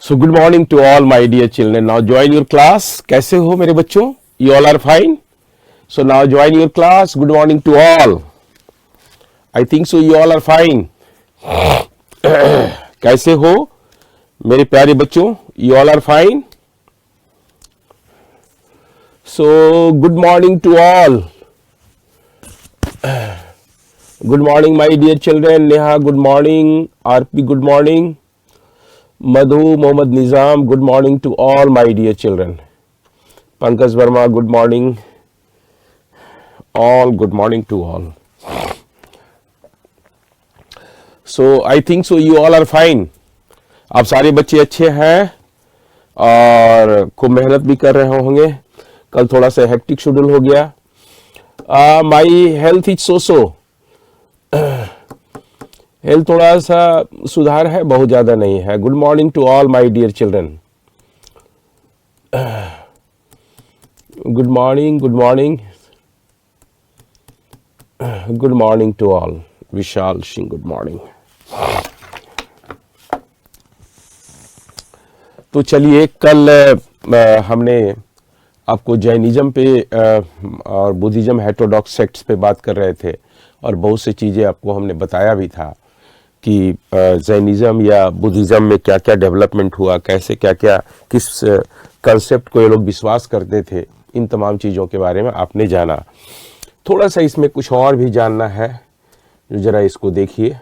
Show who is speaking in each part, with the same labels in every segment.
Speaker 1: So good morning to all my dear children. Now join your class. कैसे हो मेरे बच्चों? You all are fine. So now join your class. Good morning to all. I think so you all are fine. कैसे हो मेरे प्यारे बच्चों? You all are fine. So good morning to all. Good morning my dear children. Neha, good morning. RP, good morning. Madhu, Mohammad Nizam, good morning to all my dear children. Pankaj Verma, good morning. All good morning to all. So I think so you all are fine. आप सारे बच्चे अच्छे हैं और खूब मेहनत भी कर रहे होंगे. कल थोड़ा सा हेक्टिक शेड्यूल हो गया. My health is so health थोड़ा सा सुधार है, बहुत ज़्यादा नहीं है. Good morning to all my dear children. Good morning, good morning, good morning to all. Vishal Singh, good morning. तो चलिए, कल हमने आपको जैनिज्म पे और बुद्धिज्म हेटेरोडॉक्स सेक्ट्स पे बात कर रहे थे और बहुत सी चीज़ें आपको हमने बताया भी था कि जैनिज्म या बुद्धिज्म में क्या क्या डेवलपमेंट हुआ, कैसे क्या क्या किस कंसेप्ट को ये लोग विश्वास करते थे. इन तमाम चीज़ों के बारे में आपने जाना. थोड़ा सा इसमें कुछ और भी जानना है, ज़रा इसको देखिए.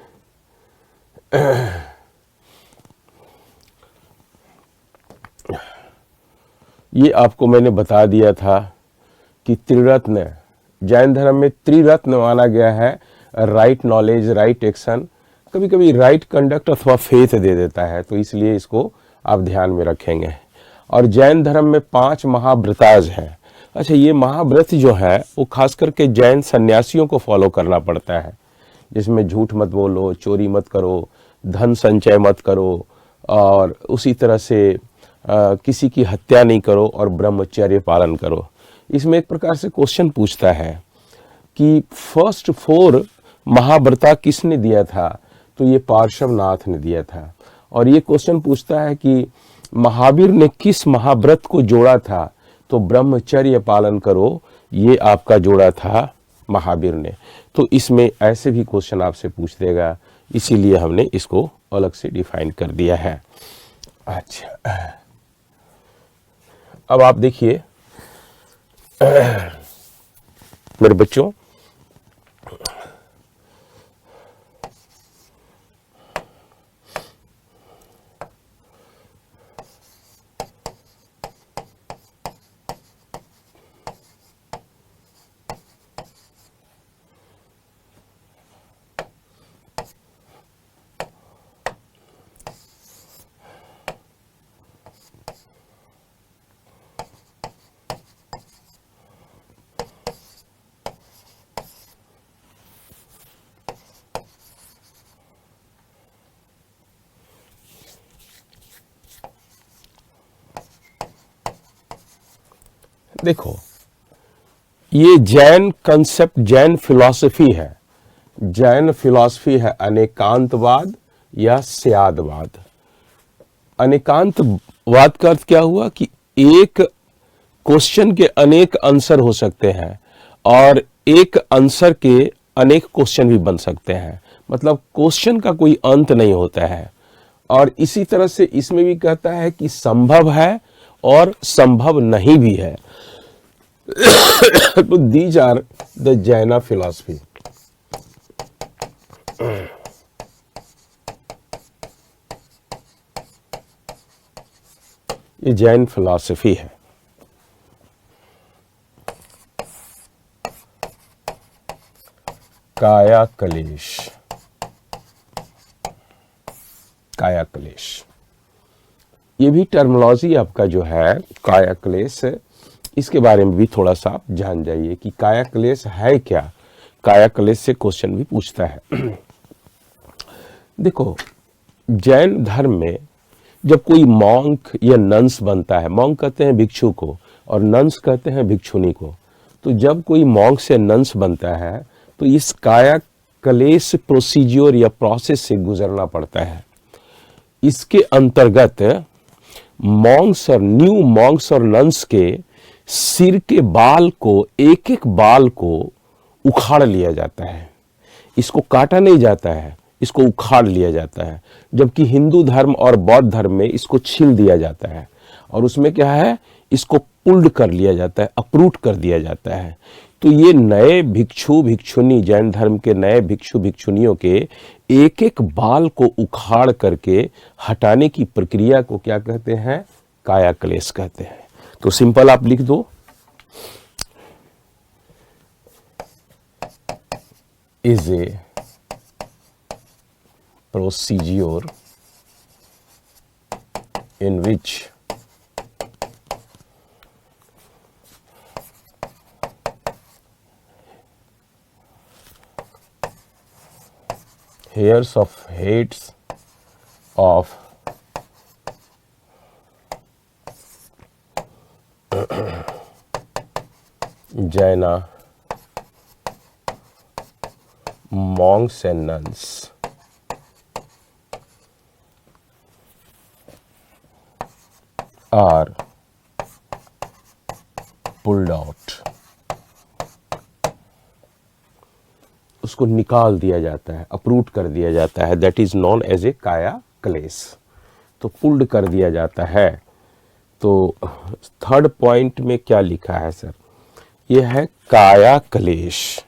Speaker 1: ये आपको मैंने बता दिया था कि त्रिरत्न, जैन धर्म में त्रिरत्न माना गया है. राइट नॉलेज, राइट एक्शन, कभी कभी राइट कंडक्ट अथवा फेथ दे देता है, तो इसलिए इसको आप ध्यान में रखेंगे. और जैन धर्म में 5 महाव्रताज हैं. अच्छा, ये महाव्रत जो है वो खास करके जैन सन्यासियों को फॉलो करना पड़ता है, जिसमें झूठ मत बोलो, चोरी मत करो, धन संचय मत करो, और उसी तरह से किसी की हत्या नहीं करो और ब्रह्मचर्य पालन करो. इसमें एक प्रकार से क्वेश्चन पूछता है कि फर्स्ट 4 महाव्रता किसने दिया था? तो ये पार्श्वनाथ ने दिया था. और ये क्वेश्चन पूछता है कि महावीर ने किस महाव्रत को जोड़ा था? तो ब्रह्मचर्य पालन करो, ये आपका जोड़ा था महावीर ने. तो इसमें ऐसे भी क्वेश्चन आपसे पूछ देगा, इसीलिए हमने इसको अलग से डिफाइन कर दिया है. अच्छा, अब आप देखिए मेरे बच्चों, देखो, ये जैन कंसेप्ट, जैन फिलॉसफी है. जैन फिलॉसफी है अनेकांतवाद या स्यादवाद. अनेकांतवाद का अर्थ क्या हुआ कि एक क्वेश्चन के अनेक आंसर हो सकते हैं और एक आंसर के अनेक क्वेश्चन भी बन सकते हैं. मतलब क्वेश्चन का कोई अंत नहीं होता है. और इसी तरह से इसमें भी कहता है कि संभव है और संभव नहीं भी है. तो these are the Jaina philosophy. ये जैन फिलॉसफी है. काया कलेश, काया क्लेश, ये भी टर्मिनोलॉजी आपका जो है काया क्लेश, इसके बारे में भी थोड़ा सा आप जान जाइए कि काया क्लेश है क्या. काया क्लेश से क्वेश्चन भी पूछता है. देखो, जैन धर्म में जब कोई मॉन्क या नंस बनता है, मॉन्क कहते हैं भिक्षु को और नंस कहते हैं भिक्षुनी को, तो जब कोई मॉन्क से नंस बनता है तो इस काया क्लेश प्रोसीजर या प्रोसेस से गुजरना पड़ता है. इसके अंतर्गत मॉन्क्स और न्यू मॉन्क्स और नन्स के सिर के बाल को, एक एक बाल को उखाड़ लिया जाता है। इसको काटा नहीं जाता है, इसको उखाड़ लिया जाता है। जबकि हिंदू धर्म और बौद्ध धर्म में इसको छील दिया जाता है और उसमें क्या है, इसको पुल्ड कर लिया जाता है, अपरूट कर दिया जाता है। तो ये नए भिक्षु भिक्षुनी, जैन धर्म के नए भिक्षु भिक्षुनियों के एक एक बाल को उखाड़ करके हटाने की प्रक्रिया को क्या कहते हैं, काया क्लेश कहते हैं। तो सिंपल आप लिख दो, is a procedure in which hairs of heads of Jaina monks and nuns are pulled out, उसको निकाल दिया जाता है, अपरूट कर दिया जाता है। That is known as a काया क्लेश। तो पुल्ड कर दिया जाता है। तो थर्ड पॉइंट में क्या लिखा है सर, यह है काया क्लेश,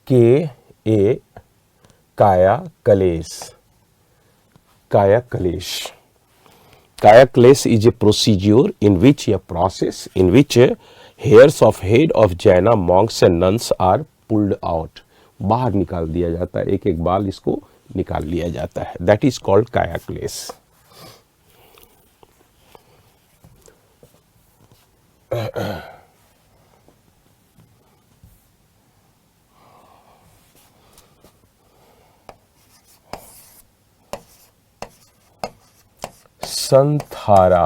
Speaker 1: के ए काया क्लेश, काया क्लेश। Kaya clash is a procedure in which a process in which hairs of head of Jaina monks and nuns are pulled out, बाहर निकाल दिया जाता है, एक एक बाल इसको निकाल लिया जाता है। That is called Kaya clash. संथारा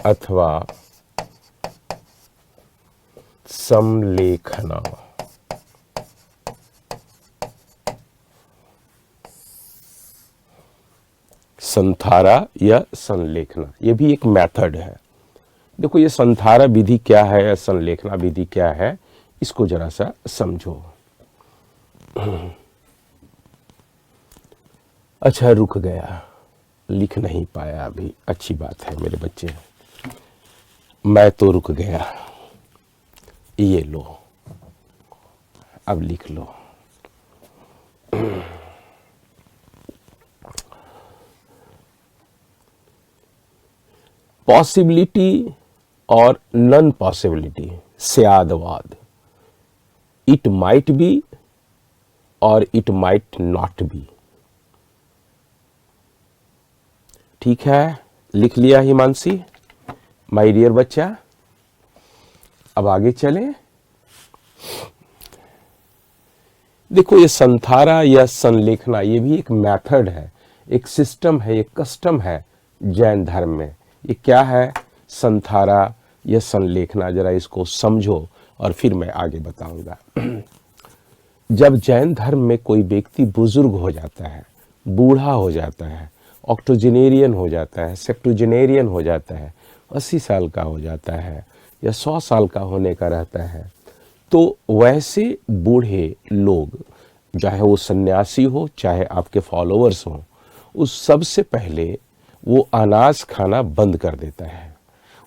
Speaker 1: अथवा समलेखना, संथारा या संलेखना, ये भी एक मेथड है। देखो ये संथारा विधि क्या है या संलेखना विधि क्या है, इसको जरा सा समझो। अच्छा रुक गया, लिख नहीं पाया अभी, अच्छी बात है मेरे बच्चे, मैं तो रुक गया। ये लो, अब लिख लो। पॉसिबिलिटी और नॉन पॉसिबिलिटी, स्यादवाद, इट माइट बी और इट माइट नॉट बी। ठीक है, लिख लिया हिमांशी, माय डियर बच्चा। अब आगे चलें। देखो ये संथारा या संलेखना, ये भी एक मेथड है, एक सिस्टम है, एक कस्टम है जैन धर्म में। ये क्या है, संथारा या संलेखना, जरा इसको समझो और फिर मैं आगे बताऊंगा। जब जैन धर्म में कोई व्यक्ति बुजुर्ग हो जाता है, बूढ़ा हो जाता है, ऑक्टोजेनेरियन हो जाता है, सेक्टोजेनेरियन हो जाता है, 80 साल का हो जाता है या 100 साल का होने का रहता है, तो वैसे बूढ़े लोग, चाहे वो सन्यासी हो चाहे आपके फॉलोअर्स हों, उस सबसे पहले वो अनाज खाना बंद कर देता है,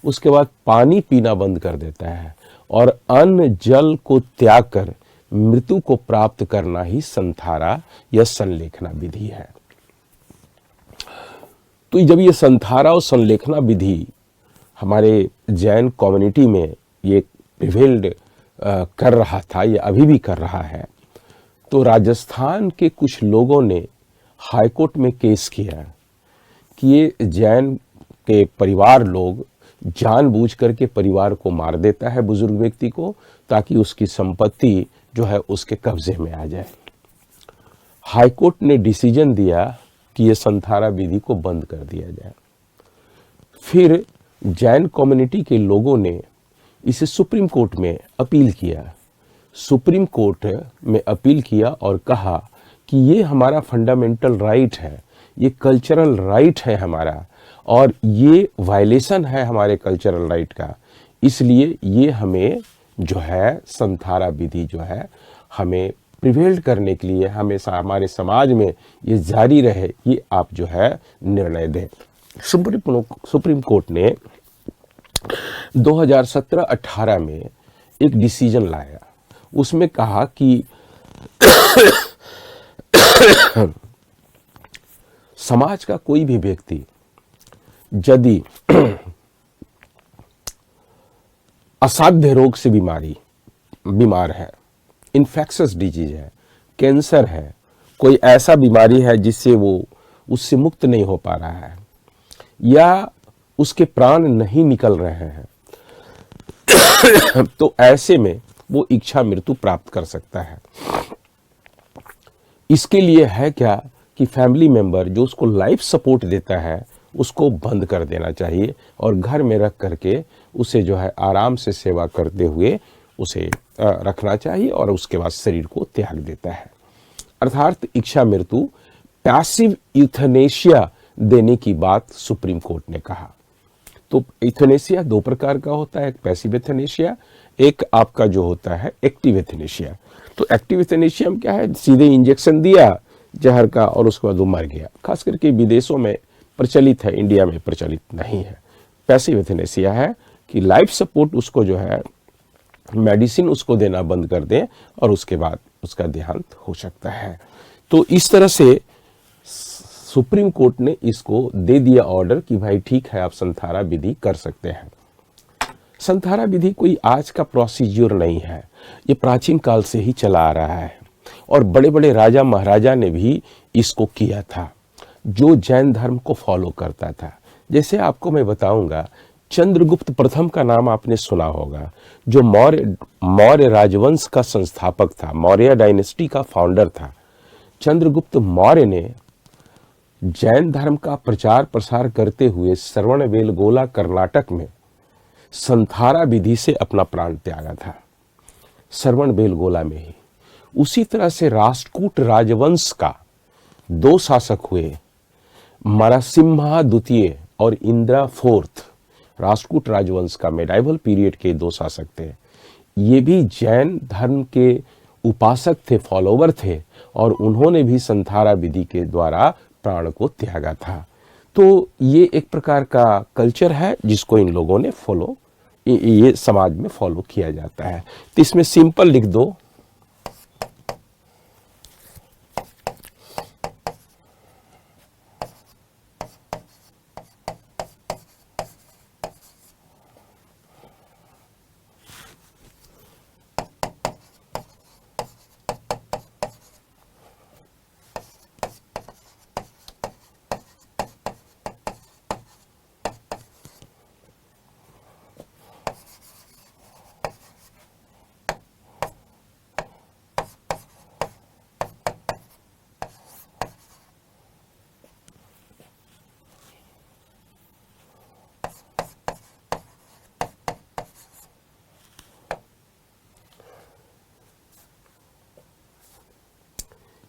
Speaker 1: उसके बाद पानी पीना बंद कर देता है और अन्न जल को त्याग कर मृत्यु को प्राप्त करना ही संथारा या संलेखना विधि है। तो जब ये संथारा और संलेखना विधि हमारे जैन कम्युनिटी में ये प्रिवेल्ड कर रहा था, ये अभी भी कर रहा है, तो राजस्थान के कुछ लोगों ने हाईकोर्ट में केस किया कि ये जैन के परिवार लोग जानबूझ करके परिवार को मार देता है बुजुर्ग व्यक्ति को, ताकि उसकी संपत्ति जो है उसके कब्जे में आ जाए। हाईकोर्ट ने डिसीजन दिया कि ये संथारा विधि को बंद कर दिया जाए। फिर जैन कम्युनिटी के लोगों ने इसे सुप्रीम कोर्ट में अपील किया। सुप्रीम कोर्ट में अपील किया और कहा कि ये हमारा फंडामेंटल राइट है, ये कल्चरल राइट है हमारा, और ये वायलेशन है हमारे कल्चरल राइट का। इसलिए ये हमें जो है संथारा विधि जो है हमें प्रिवेल्ड करने के लिए, हमेशा हमारे समाज में ये जारी रहे, ये आप जो है निर्णय दें। सुप्रीम कोर्ट ने 2017-18 में एक डिसीजन लाया। उसमें कहा कि समाज का कोई भी व्यक्ति यदि असाध्य रोग से बीमार है, इन्फेक्शस डिजीज है, कैंसर है, कोई ऐसा बीमारी है जिससे वो उससे मुक्त नहीं हो पा रहा है, या उसके प्राण नहीं निकल रहे हैं, तो ऐसे में वो इच्छा मृत्यु प्राप्त कर सकता है। इसके लिए है क्या कि फैमिली मेंबर जो उसको लाइफ सपोर्ट देता है उसको बंद कर देना चाहिए और घर में रख करके उसे जो है आराम से सेवा करते हुए उसे रखना चाहिए, और उसके बाद शरीर को त्याग देता है। अर्थात इच्छा मृत्यु, पैसिव यूथनेशिया देने की बात सुप्रीम कोर्ट ने कहा। तो यूथनेशिया दो प्रकार का होता है, एक पैसिव यूथनेशिया, एक आपका जो होता है एक्टिव यूथनेशिया। तो एक्टिव यूथनेशिया में क्या है, सीधे इंजेक्शन दिया जहर का और उसके बाद वो मर गया। खास करके विदेशों में प्रचलित है, इंडिया में प्रचलित नहीं है। पैसिव यूथनेशिया है कि लाइफ सपोर्ट उसको जो है मेडिसिन उसको देना बंद कर दें और उसके बाद उसका देहांत हो सकता है। तो इस तरह से सुप्रीम कोर्ट ने इसको दे दिया ऑर्डर कि भाई ठीक है, आप संथारा विधि कर सकते हैं। संथारा विधि कोई आज का प्रोसीजर नहीं है, ये प्राचीन काल से ही चला आ रहा है और बड़े बड़े राजा महाराजा ने भी इसको किया था जो जैन धर्म को फॉलो करता था। जैसे आपको मैं बताऊंगा, चंद्रगुप्त प्रथम का नाम आपने सुना होगा, जो मौर्य राजवंश का संस्थापक था, मौर्य डायनेस्टी का फाउंडर था। चंद्रगुप्त मौर्य ने जैन धर्म का प्रचार प्रसार करते हुए श्रवणबेलगोला कर्नाटक में संथारा विधि से अपना प्राण त्यागा था, श्रवणबेलगोला में ही। उसी तरह से राष्ट्रकूट राजवंश का दो शासक हुए, नरसिम्हा द्वितीय और इंदिरा फोर्थ। राष्ट्रकूट राजवंश का मेडाइवल पीरियड के दो शासक थे। ये भी जैन धर्म के उपासक थे, फॉलोवर थे, और उन्होंने भी संथारा विधि के द्वारा प्राण को त्यागा था। तो ये एक प्रकार का कल्चर है जिसको इन लोगों ने ये समाज में फॉलो किया जाता है। तो इसमें सिंपल लिख दो,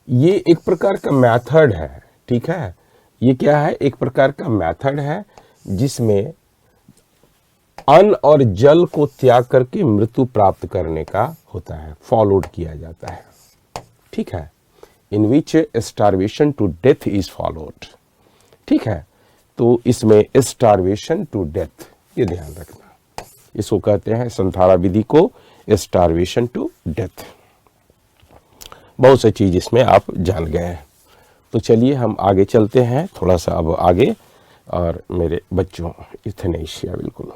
Speaker 1: ये एक प्रकार का मेथड है, ठीक है। ये क्या है, एक प्रकार का मेथड है जिसमें अन्न और जल को त्याग करके मृत्यु प्राप्त करने का होता है, फॉलोड किया जाता है, ठीक है। In which starvation to death is followed, ठीक है। तो इसमें स्टारवेशन टू डेथ, ये ध्यान रखना, इसको कहते हैं संथारा विधि को स्टारवेशन टू डेथ। बहुत सी चीज इसमें आप जान गए हैं। तो चलिए हम आगे चलते हैं थोड़ा सा अब आगे, और मेरे बच्चों यूथनेशिया बिल्कुल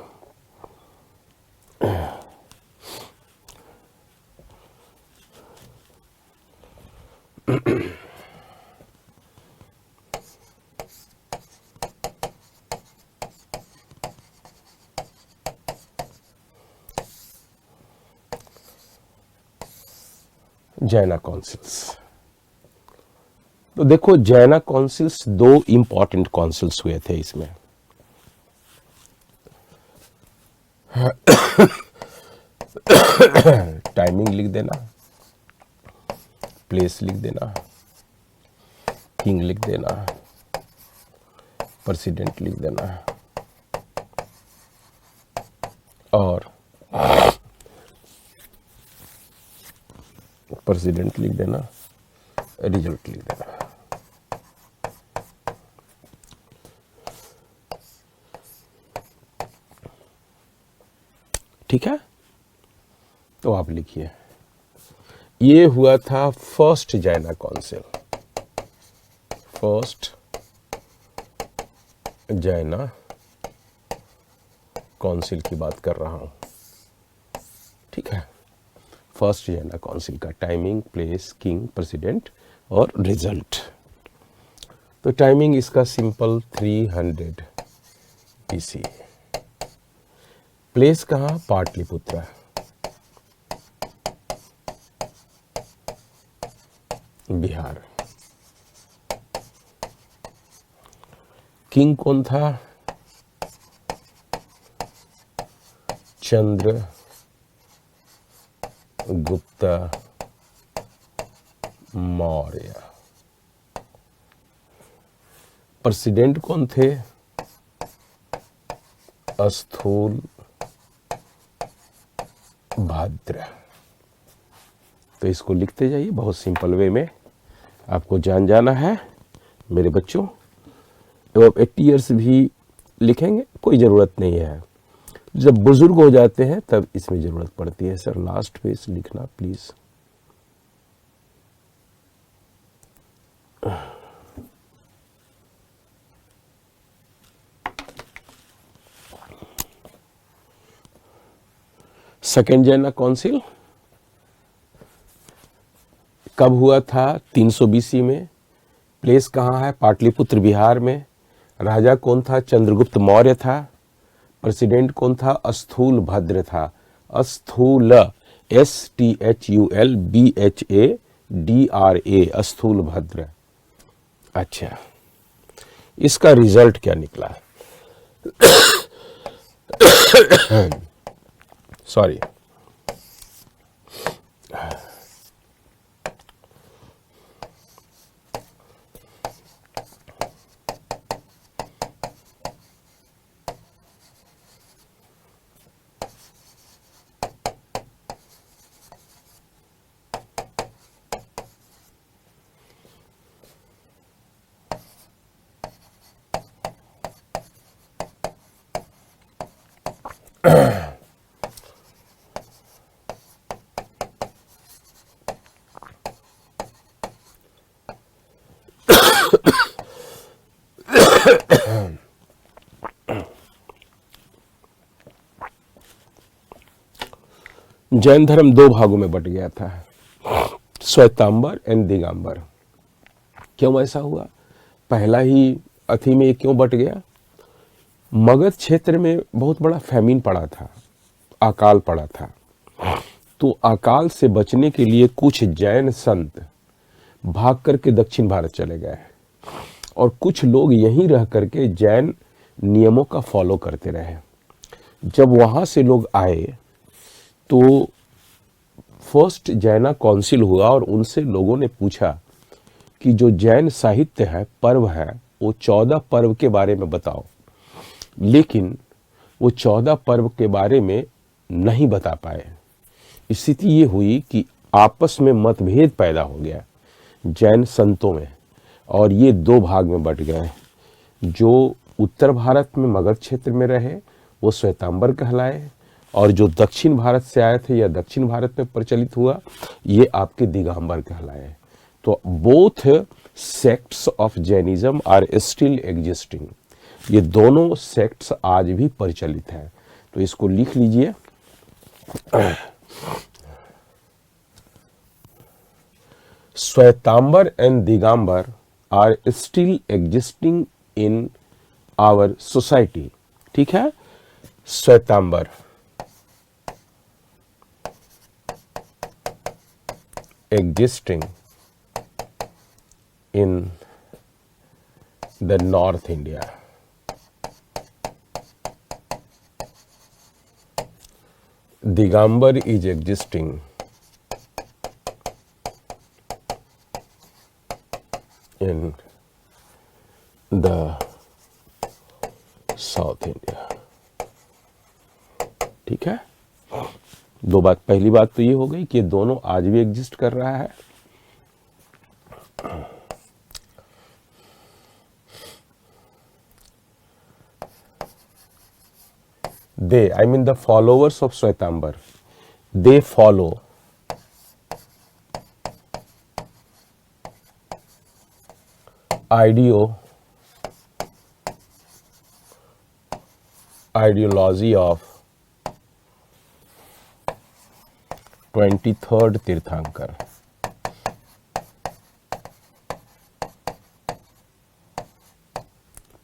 Speaker 1: जैना काउंसिल्स। तो देखो, जैना काउंसिल्स दो इंपॉर्टेंट काउंसिल्स हुए थे इसमें। टाइमिंग लिख देना, प्लेस लिख देना, किंग लिख देना, प्रेसिडेंट लिख देना और प्रेसिडेंट लिख देना, रिजल्ट लिख देना। ठीक है, तो आप लिखिए, ये हुआ था फर्स्ट जाइना काउंसिल, फर्स्ट जाइना काउंसिल की बात कर रहा हूं। ठीक है, फर्स्ट जाइना काउंसिल का टाइमिंग, प्लेस, किंग, प्रेसिडेंट और रिजल्ट। तो टाइमिंग इसका सिंपल 300 BC। प्लेस कहाँ? पाटलिपुत्र। बिहार। किंग कौन था? चंद्र गुप्त मौर्य। प्रेसिडेंट कौन थे? स्थूल भद्र। तो इसको लिखते जाइए, बहुत सिंपल वे में आपको जाना है मेरे बच्चों। अब 80 ईयर्स भी लिखेंगे, कोई ज़रूरत नहीं है। जब बुजुर्ग हो जाते हैं तब इसमें ज़रूरत पड़ती है। सर लास्ट पेज लिखना प्लीज़। सेकेंड जाइना काउंसिल कब हुआ था? 300 BC में। प्लेस कहाँ है? पाटलिपुत्र बिहार में। राजा कौन था? चंद्रगुप्त मौर्य था। प्रेसिडेंट कौन था? स्थूल भद्र था। स्थूल, STHULBHADRA, स्थूल भद्र। अच्छा, इसका रिजल्ट क्या निकला? सॉरी, जैन धर्म दो भागों में बट गया था, श्वेतांबर एंड दिगंबर। क्यों ऐसा हुआ? पहला ही अथी में क्यों बट गया? मगध क्षेत्र में बहुत बड़ा फैमिन पड़ा था, अकाल पड़ा था। तो अकाल से बचने के लिए कुछ जैन संत भाग करके दक्षिण भारत चले गए और कुछ लोग यहीं रह करके जैन नियमों का फॉलो करते रहे। जब वहां से लोग आए तो फर्स्ट जैना काउंसिल हुआ और उनसे लोगों ने पूछा कि जो जैन साहित्य है, पर्व है, वो 14 पर्व के बारे में बताओ। लेकिन वो 14 पर्व के बारे में नहीं बता पाए। स्थिति ये हुई कि आपस में मतभेद पैदा हो गया जैन संतों में और ये दो भाग में बट गए। जो उत्तर भारत में मगध क्षेत्र में रहे वो श्वेतांबर कहलाए और जो दक्षिण भारत से आए थे या दक्षिण भारत में प्रचलित हुआ ये आपके दिगंबर कहलाए। तो both sects of Jainism are still existing. ये दोनों सेक्ट्स आज भी प्रचलित हैं। तो इसको लिख लीजिए। Shwetambar and Digambar are still existing in our society. ठीक है, Shwetambar existing in the North India. Digambar is existing in the south India. ठीक है, दो बात, पहली बात तो ये हो गई कि ये दोनों आज भी एग्जिस्ट कर रहा है। They, I mean the followers of Shwetambar, they follow ideology of 23rd तीर्थंकर।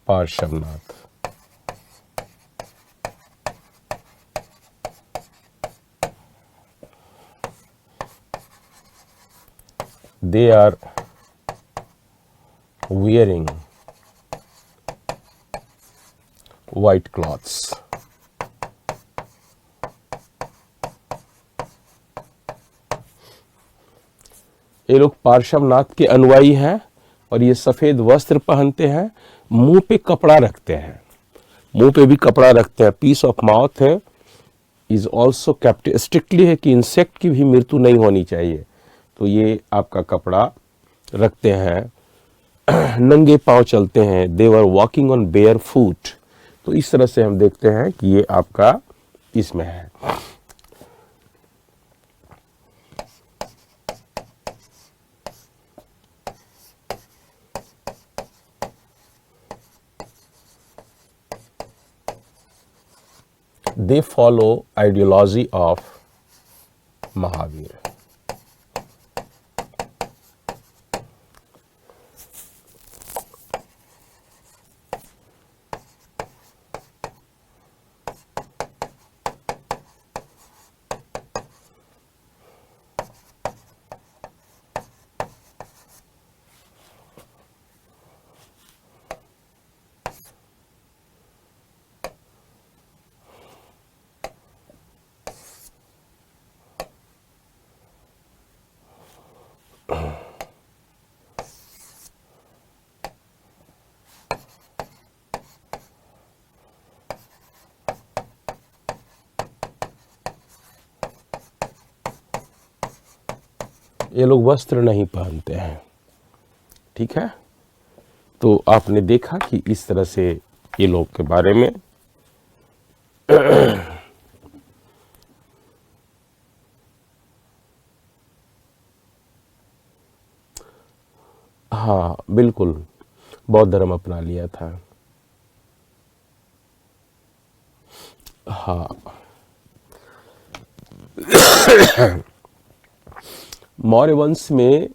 Speaker 1: Parshvanath. They are wearing white cloths। ये लोग पार्श्वनाथ के अनुयायी हैं और ये सफेद वस्त्र पहनते हैं, मुंह पे कपड़ा रखते हैं, मुंह पे भी कपड़ा रखते हैं। पीस ऑफ माउथ है इज ऑल्सो कैप्ट, स्ट्रिक्टली है कि इंसेक्ट की भी मृत्यु नहीं होनी चाहिए, तो ये आपका कपड़ा रखते हैं। नंगे पांव चलते हैं। They were walking on bare foot. तो इस तरह से हम देखते हैं कि ये आपका इसमें है। They follow ideology of Mahavir। ये लोग वस्त्र नहीं पहनते हैं। ठीक है, तो आपने देखा कि इस तरह से ये लोग के बारे में हाँ बिल्कुल बौद्ध धर्म अपना लिया था। हाँ मौर्य वंश में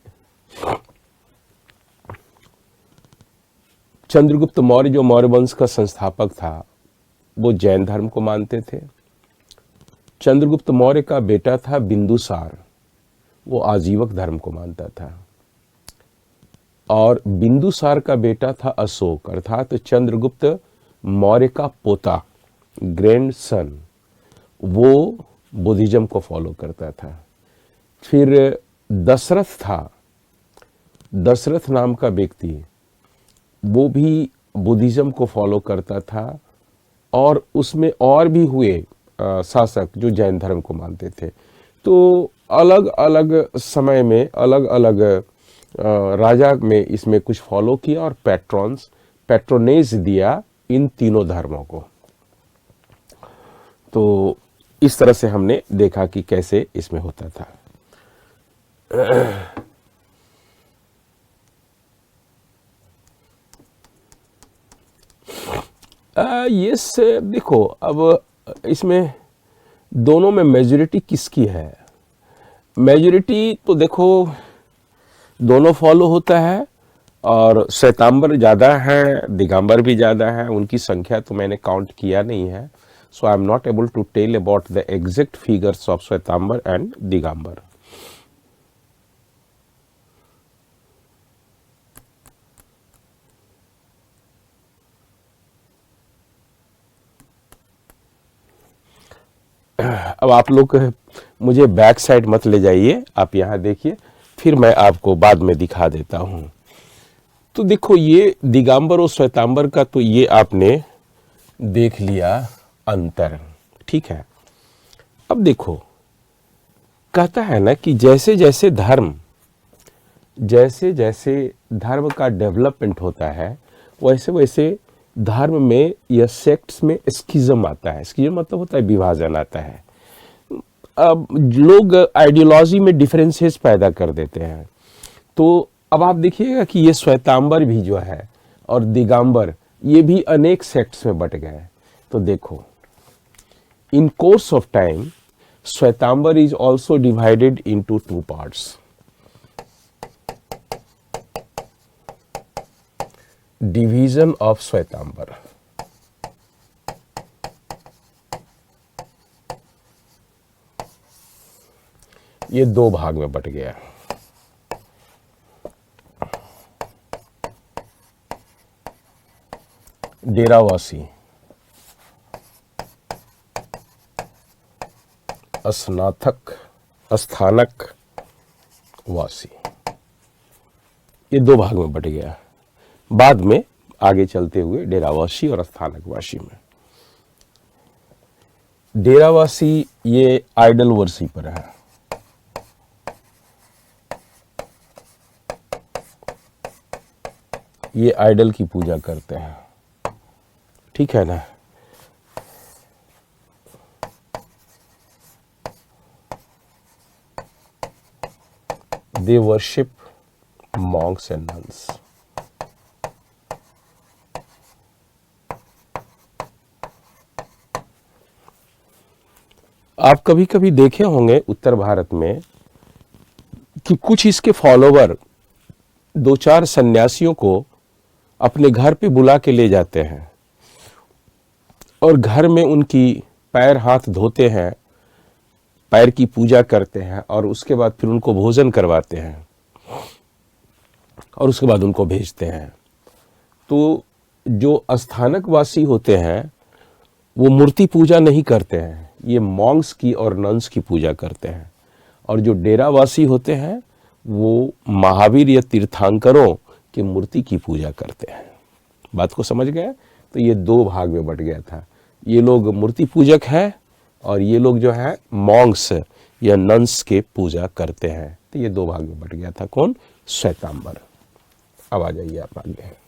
Speaker 1: चंद्रगुप्त मौर्य जो मौर्य वंश का संस्थापक था वो जैन धर्म को मानते थे। चंद्रगुप्त मौर्य का बेटा था बिंदुसार, वो आजीवक धर्म को मानता था। और बिंदुसार का बेटा था अशोक, अर्थात चंद्रगुप्त मौर्य का पोता, ग्रैंड सन, वो बुद्धिज्म को फॉलो करता था। फिर दशरथ था, दशरथ नाम का व्यक्ति, वो भी बुद्धिज्म को फॉलो करता था। और उसमें और भी हुए शासक जो जैन धर्म को मानते थे। तो अलग अलग समय में अलग अलग राजा में इसमें कुछ फॉलो किया और पैट्रोनेज दिया इन तीनों धर्मों को। तो इस तरह से हमने देखा कि कैसे इसमें होता था। यस देखो, अब इसमें दोनों में मेजॉरिटी किसकी है? मेजॉरिटी तो देखो दोनों फॉलो होता है, और श्वेतांबर ज़्यादा है, दिगंबर भी ज़्यादा है। उनकी संख्या तो मैंने काउंट किया नहीं है, so I am not able to tell about the exact figures of Shvetambar and Digambar. अब आप लोग मुझे बैक साइड मत ले जाइए, आप यहाँ देखिए, फिर मैं आपको बाद में दिखा देता हूँ। तो देखो ये दिगंबर और श्वेतांबर का तो ये आपने देख लिया अंतर। ठीक है, अब देखो, कहता है ना कि जैसे जैसे धर्म का डेवलपमेंट होता है, वैसे वैसे धर्म में या सेक्ट्स में स्किज्म आता है। स्किज्म मतलब होता है विभाजन आता है। अब लोग आइडियोलॉजी में डिफरेंसेस पैदा कर देते हैं। तो अब आप देखिएगा कि ये श्वेतांबर भी जो है और दिगंबर, ये भी अनेक सेक्ट्स में बट गए। तो देखो, in course of time Shvetambar is also divided into two parts. Division of Shvetambar, ये दो भाग में बट गया। डेरावासी, स्नातक, स्थानक वासी, ये दो भाग में बट गया। बाद में आगे चलते हुए डेरावासी और स्थानकवासी में। डेरावासी ये आइडल वर्शिपर है। ये आइडल की पूजा करते हैं, ठीक है ना। They worship monks and nuns. आप कभी कभी देखे होंगे उत्तर भारत में कि कुछ इसके फॉलोवर दो चार सन्यासियों को अपने घर पे बुला के ले जाते हैं और घर में उनकी पैर हाथ धोते हैं, पैर की पूजा करते हैं और उसके बाद फिर उनको भोजन करवाते हैं और उसके बाद उनको भेजते हैं। तो जो स्थानकवासी होते हैं वो मूर्ति पूजा नहीं करते हैं, ये मॉन्क्स की और नन्स की पूजा करते हैं। और जो डेरावासी होते हैं वो महावीर या तीर्थंकरों की मूर्ति की पूजा करते हैं। बात को समझ गए? तो ये दो भाग में बट गया था। ये लोग मूर्ति पूजक हैं और ये लोग जो है मॉन्क्स या नन्स के पूजा करते हैं। तो ये दो भाग में बट गया था। कौन? श्वेतांबर। अब आ जाइए आप आगे।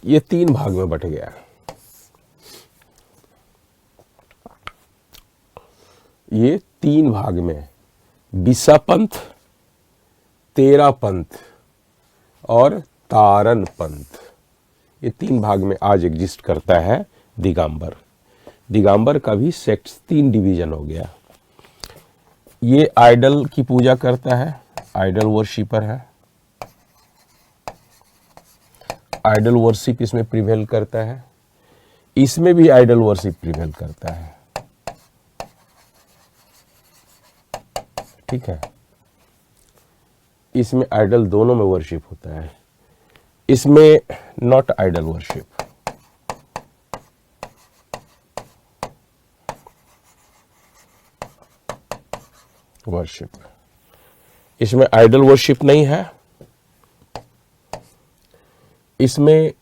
Speaker 1: ये तीन भाग में बट गया। ये तीन भाग में बिसा पंथ, तेरा पंथ और तारन पंथ, ये तीन भाग में आज एग्जिस्ट करता है दिगंबर। दिगंबर का भी सेक्ट्स तीन डिवीजन हो गया। ये आइडल की पूजा करता है, आइडल वर्शिपर है। आइडल वर्शिप इसमें प्रिवेल करता है। इसमें भी आइडल वर्शिप प्रिवेल करता है, ठीक है। इसमें आइडल दोनों में वर्शिप होता है। इसमें नॉट आइडल वर्शिप। वर्शिप इसमें आइडल वर्शिप नहीं है। इसमें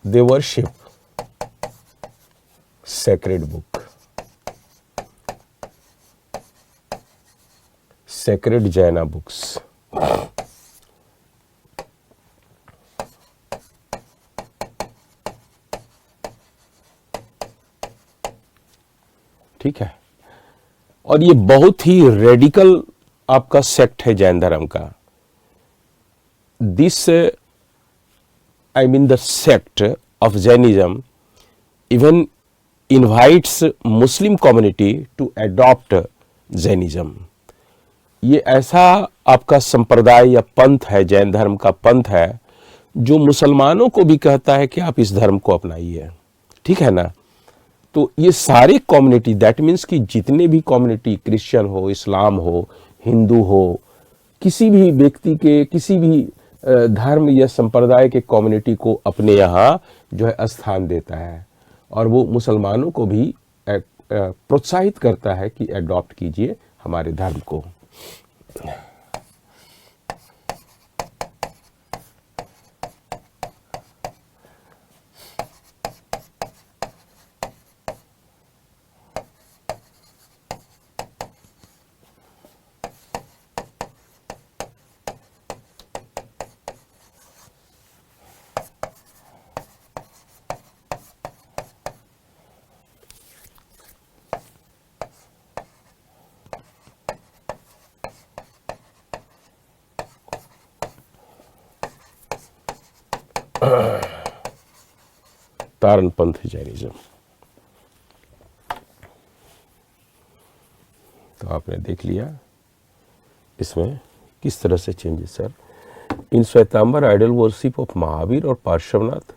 Speaker 1: they worship sacred book, sacred Jaina books. ठीक है, और ये बहुत ही रेडिकल आपका सेक्ट है जैन धर्म का. This I mean the sect of Jainism even invites Muslim community to adopt Jainism. ये ऐसा आपका संप्रदाय या पंथ है, जैन धर्म का पंथ है, जो मुसलमानों को भी कहता है कि आप इस धर्म को अपनाइए. ठीक है ना. तो ये सारे कम्युनिटी, दैट मीन्स कि जितने भी कम्युनिटी, क्रिश्चियन हो, इस्लाम हो, हिंदू हो, किसी भी व्यक्ति के, किसी भी धर्म या संप्रदाय के कम्युनिटी को अपने यहाँ जो है स्थान देता है, और वो मुसलमानों को भी प्रोत्साहित करता है कि एडॉप्ट कीजिए हमारे धर्म को. तारण पंथ जैनिज्म. तो आपने देख लिया इसमें किस तरह से changes sir. In Shwetambar idol worship of Mahavir और Parshvanath,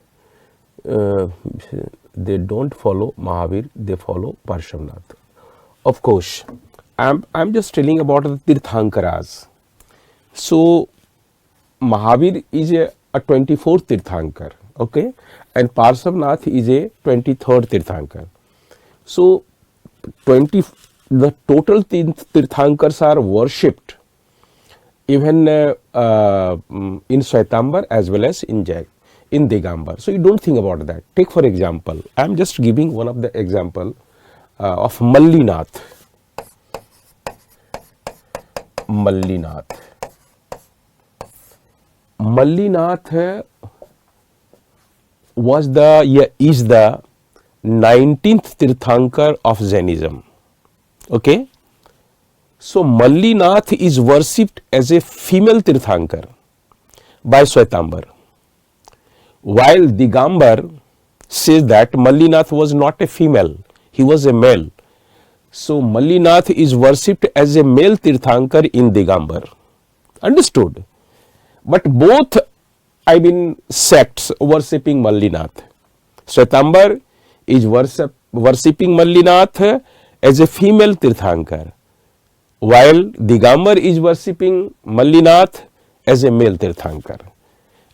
Speaker 1: they don't follow Mahavir, they follow Parshvanath. Of course, I'm just telling about the Tirthankaras. So Mahavir is a 24th Tirthankar, okay, and Parshvanath is a 23rd Tirthankar. So the total Tirthankars are worshipped even in Shwetambar as well as in Digambar. So you don't think about that. Take for example, I am just giving one of the example of Mallinath. Mallinath is the 19th Tirthankar of Jainism. Okay. So Mallinath is worshipped as a female Tirthankar by Shwetambar, while Digambar says that Mallinath was not a female, he was a male. So Mallinath is worshipped as a male Tirthankar in Digambar. Understood? But both, sects worshipping Mallinath. Shwetambar is worshipping Mallinath as a female Tirthankar, while Digambar is worshipping Mallinath as a male Tirthankar.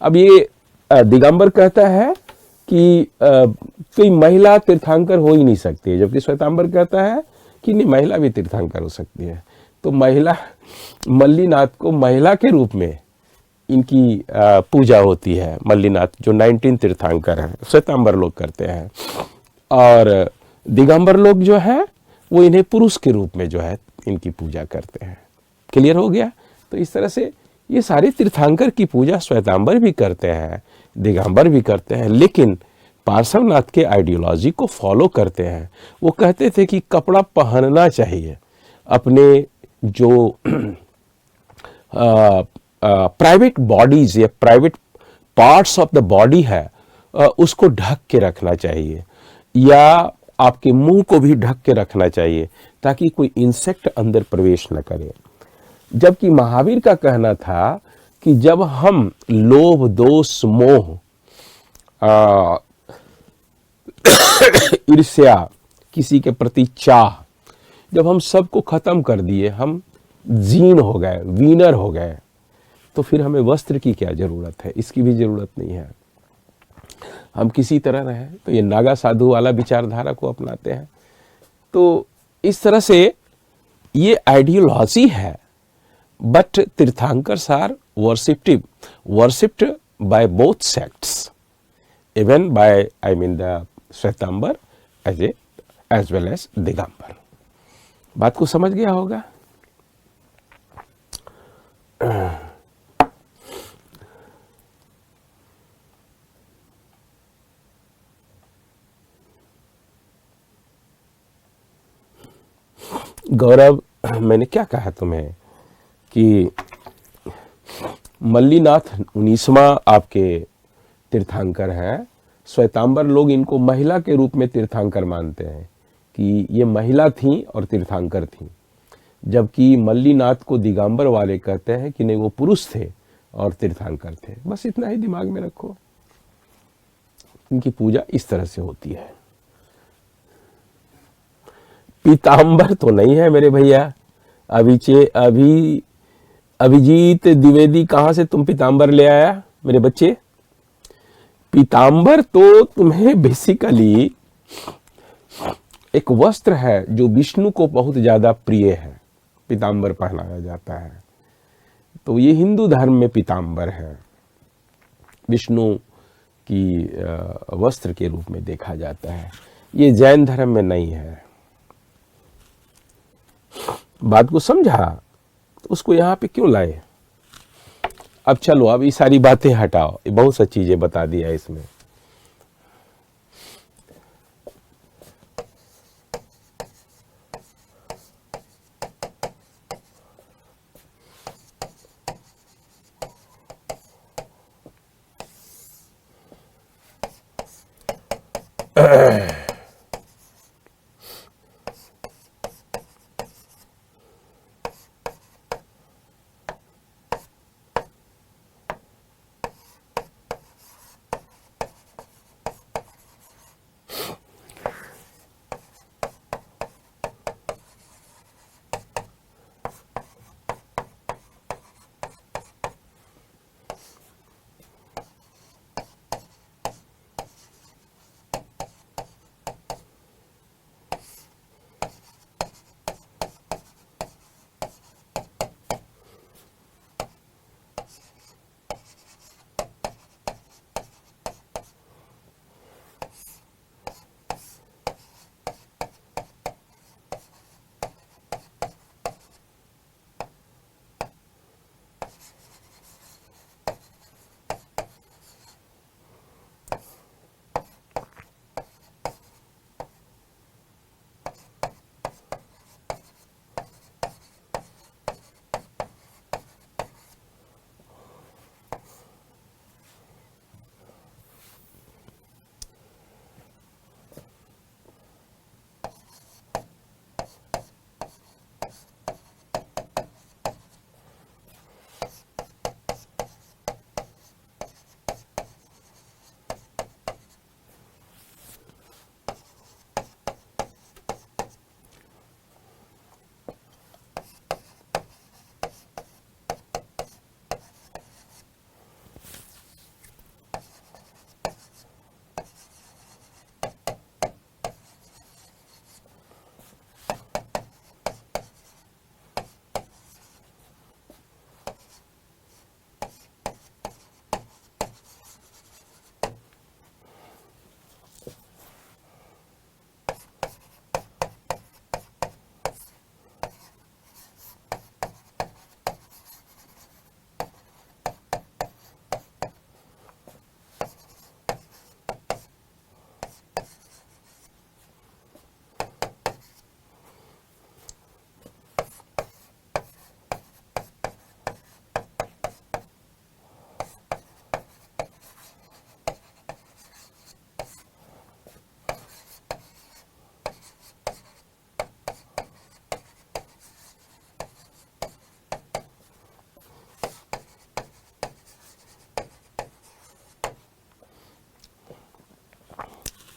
Speaker 1: अब ये दिगंबर कहता है कि कोई महिला तीर्थंकर हो ही नहीं सकती, जबकि श्वेतांबर कहता है कि नहीं, महिला भी तीर्थंकर हो सकती है. तो महिला मल्लीनाथ को महिला के रूप में इनकी पूजा होती है. मल्लीनाथ जो 19 तीर्थंकर है, श्वेतांबर लोग करते हैं, और दिगंबर लोग जो है वो इन्हें पुरुष के रूप में जो है इनकी पूजा करते हैं. क्लियर हो गया? तो इस तरह से ये सारे तीर्थंकर की पूजा श्वेतांबर भी करते हैं, दिगंबर भी करते हैं, लेकिन पार्श्वनाथ के आइडियोलॉजी को फॉलो करते हैं. वो कहते थे कि कपड़ा पहनना चाहिए, अपने जो प्राइवेट बॉडीज या private parts of the body है उसको ढक के रखना चाहिए, या आपके मुंह को भी ढक के रखना चाहिए ताकि कोई इंसेक्ट अंदर प्रवेश न करे. जबकि महावीर का कहना था कि जब हम लोभ, दोष, मोह, ईर्ष्या, किसी के प्रति चाह, जब हम सबको खत्म कर दिए, हम जीन हो गए, वीनर हो गए, तो फिर हमें वस्त्र की क्या जरूरत है? इसकी भी जरूरत नहीं है. हम किसी तरह रहें. तो ये नागा साधु वाला विचारधारा को अपनाते हैं. तो इस तरह से ये आइडियोलॉजी है. But Tirthankars are worshipped by both sects, even by the Shwetambar as well as Digambar. बात को समझ गया होगा? गौरव, मैंने क्या कहा तुम्हें कि मल्लीनाथ 19वां आपके तीर्थंकर हैं। श्वेतांबर लोग इनको महिला के रूप में तीर्थंकर मानते हैं कि ये महिला थीं और तीर्थंकर थीं, जबकि मल्लीनाथ को दिगंबर वाले कहते हैं कि नहीं, वो पुरुष थे और तीर्थंकर थे। बस इतना ही दिमाग में रखो। इनकी पूजा इस तरह से होती है। पीतांबर तो नहीं है मेरे भैया। अभिजीत द्विवेदी, कहां से तुम पीतांबर ले आया मेरे बच्चे? पीतांबर तो तुम्हें बेसिकली एक वस्त्र है जो विष्णु को बहुत ज्यादा प्रिय है, पीतांबर पहनाया जाता है। तो ये हिंदू धर्म में पीतांबर है, विष्णु की वस्त्र के रूप में देखा जाता है। ये जैन धर्म में नहीं है। बात को समझा? तो उसको यहां पे क्यों लाए? अब चलो, अब ये सारी बातें हटाओ, ये बहुत सी चीजें बता दिया इसमें।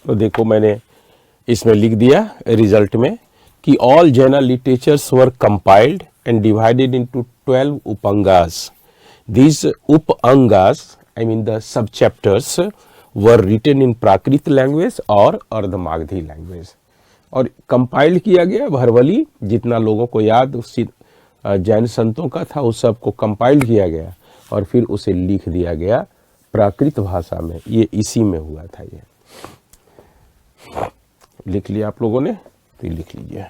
Speaker 1: तो देखो, मैंने इसमें लिख दिया रिजल्ट में कि all Jain literatures were compiled and divided into 12 upangas. These upangas, I mean the sub chapters, were written in Prakrit language और अर्धमागधी लैंग्वेज, और कंपाइल किया गया भरवली, जितना लोगों को याद उस जैन संतों का था उस सब को कंपाइल किया गया और फिर उसे लिख दिया गया प्राकृत भाषा में। ये इसी में हुआ था। ये लिख लिया आप लोगों ने, तो ये लिख लीजिए।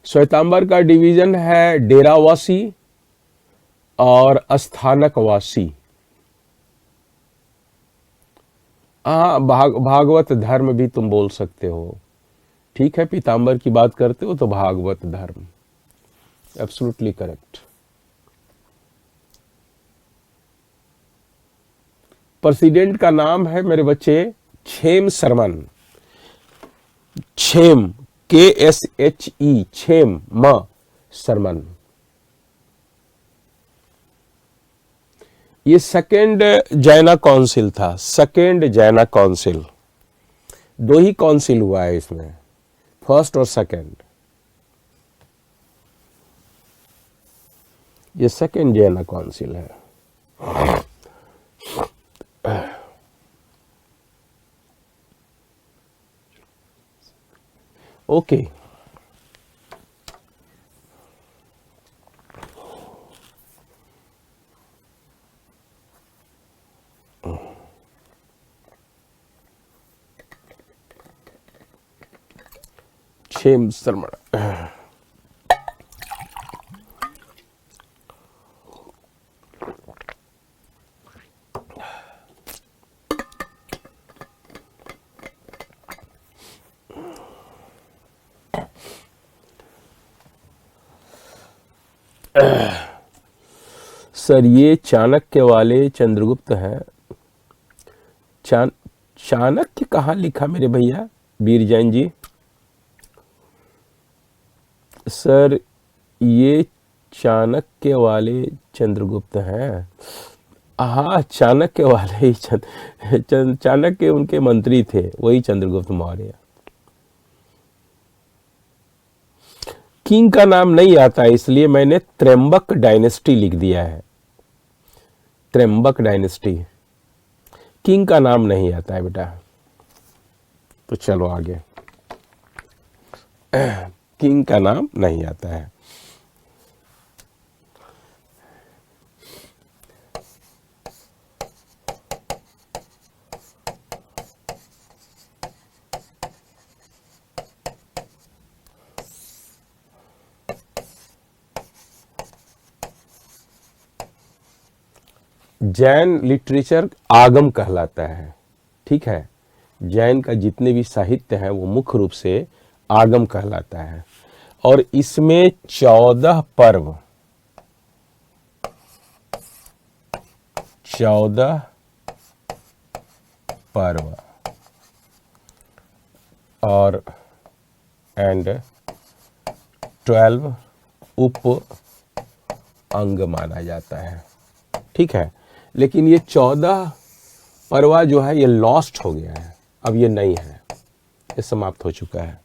Speaker 1: श्वेतांबर का डिवीजन है डेरावासी और स्थानकवासी। हाँ, भागवत धर्म भी तुम बोल सकते हो। ठीक है, पीतांबर की बात करते हो तो भागवत धर्म, एब्सोल्युटली करेक्ट। प्रेसिडेंट का नाम है मेरे बच्चे क्षेम सरमन। क्षेम, KSHE, क्षेम म सरमन। ये सेकेंड जैना काउंसिल था, सेकेंड जैना काउंसिल। दो ही काउंसिल हुआ है इसमें, फर्स्ट और सेकेंड। ये सेकेंड जैना काउंसिल है। ओके, क्षेम सरमन। सर ये चाणक्य वाले चंद्रगुप्त हैं। चाणक्य कहाँ लिखा मेरे भैया वीर जैन जी? सर ये चाणक्य वाले चंद्रगुप्त हैं। हाँ, चाणक्य वाले ही चाणक्य उनके मंत्री थे, वही चंद्रगुप्त मौर्य। किंग का नाम नहीं आता इसलिए मैंने त्र्यंबक डायनेस्टी लिख दिया है। त्र्यंबक डायनेस्टी, किंग का नाम नहीं आता है बेटा। तो चलो आगे। किंग का नाम नहीं आता है। जैन लिटरेचर आगम कहलाता है। ठीक है, जैन का जितने भी साहित्य है वो मुख्य रूप से आगम कहलाता है। और इसमें 14 पर्व, 14 पर्व और एंड 12 उप अंग माना जाता है। ठीक है, लेकिन ये 14 पर्वा जो है ये लॉस्ट हो गया है, अब ये नहीं है, ये समाप्त हो चुका है।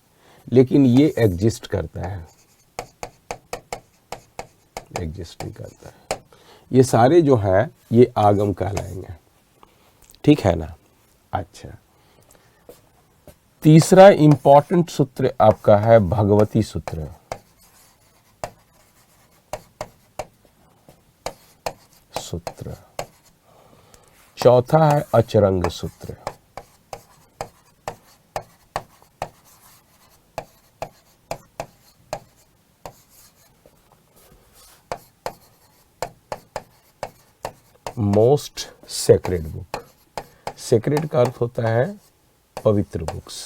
Speaker 1: लेकिन ये एग्जिस्ट करता है, एग्जिस्ट नहीं करता है। ये सारे जो है ये आगम कहलाएंगे। ठीक है ना? अच्छा, तीसरा इंपॉर्टेंट सूत्र आपका है भगवती सूत्र। सूत्र चौथा है अचरंग सूत्र। Most sacred book. सेक्रेड का अर्थ होता है पवित्र बुक्स।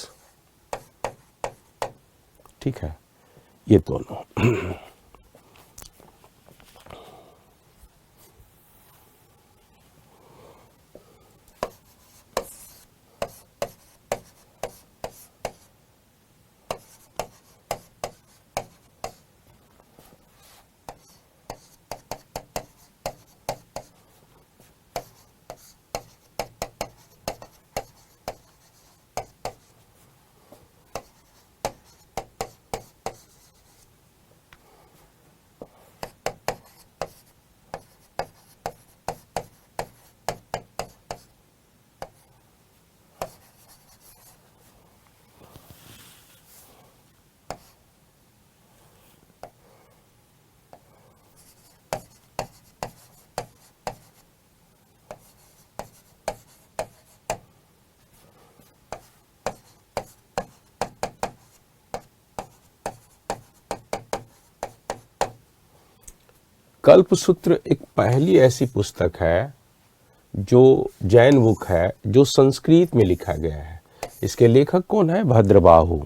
Speaker 1: ठीक है, ये दोनों। कल्पसूत्र एक पहली ऐसी पुस्तक है जो जैन बुक है जो संस्कृत में लिखा गया है। इसके लेखक कौन है? भद्रबाहु।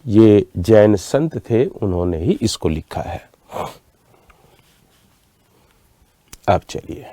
Speaker 1: ये जैन संत थे, उन्होंने ही इसको लिखा है। अब चलिए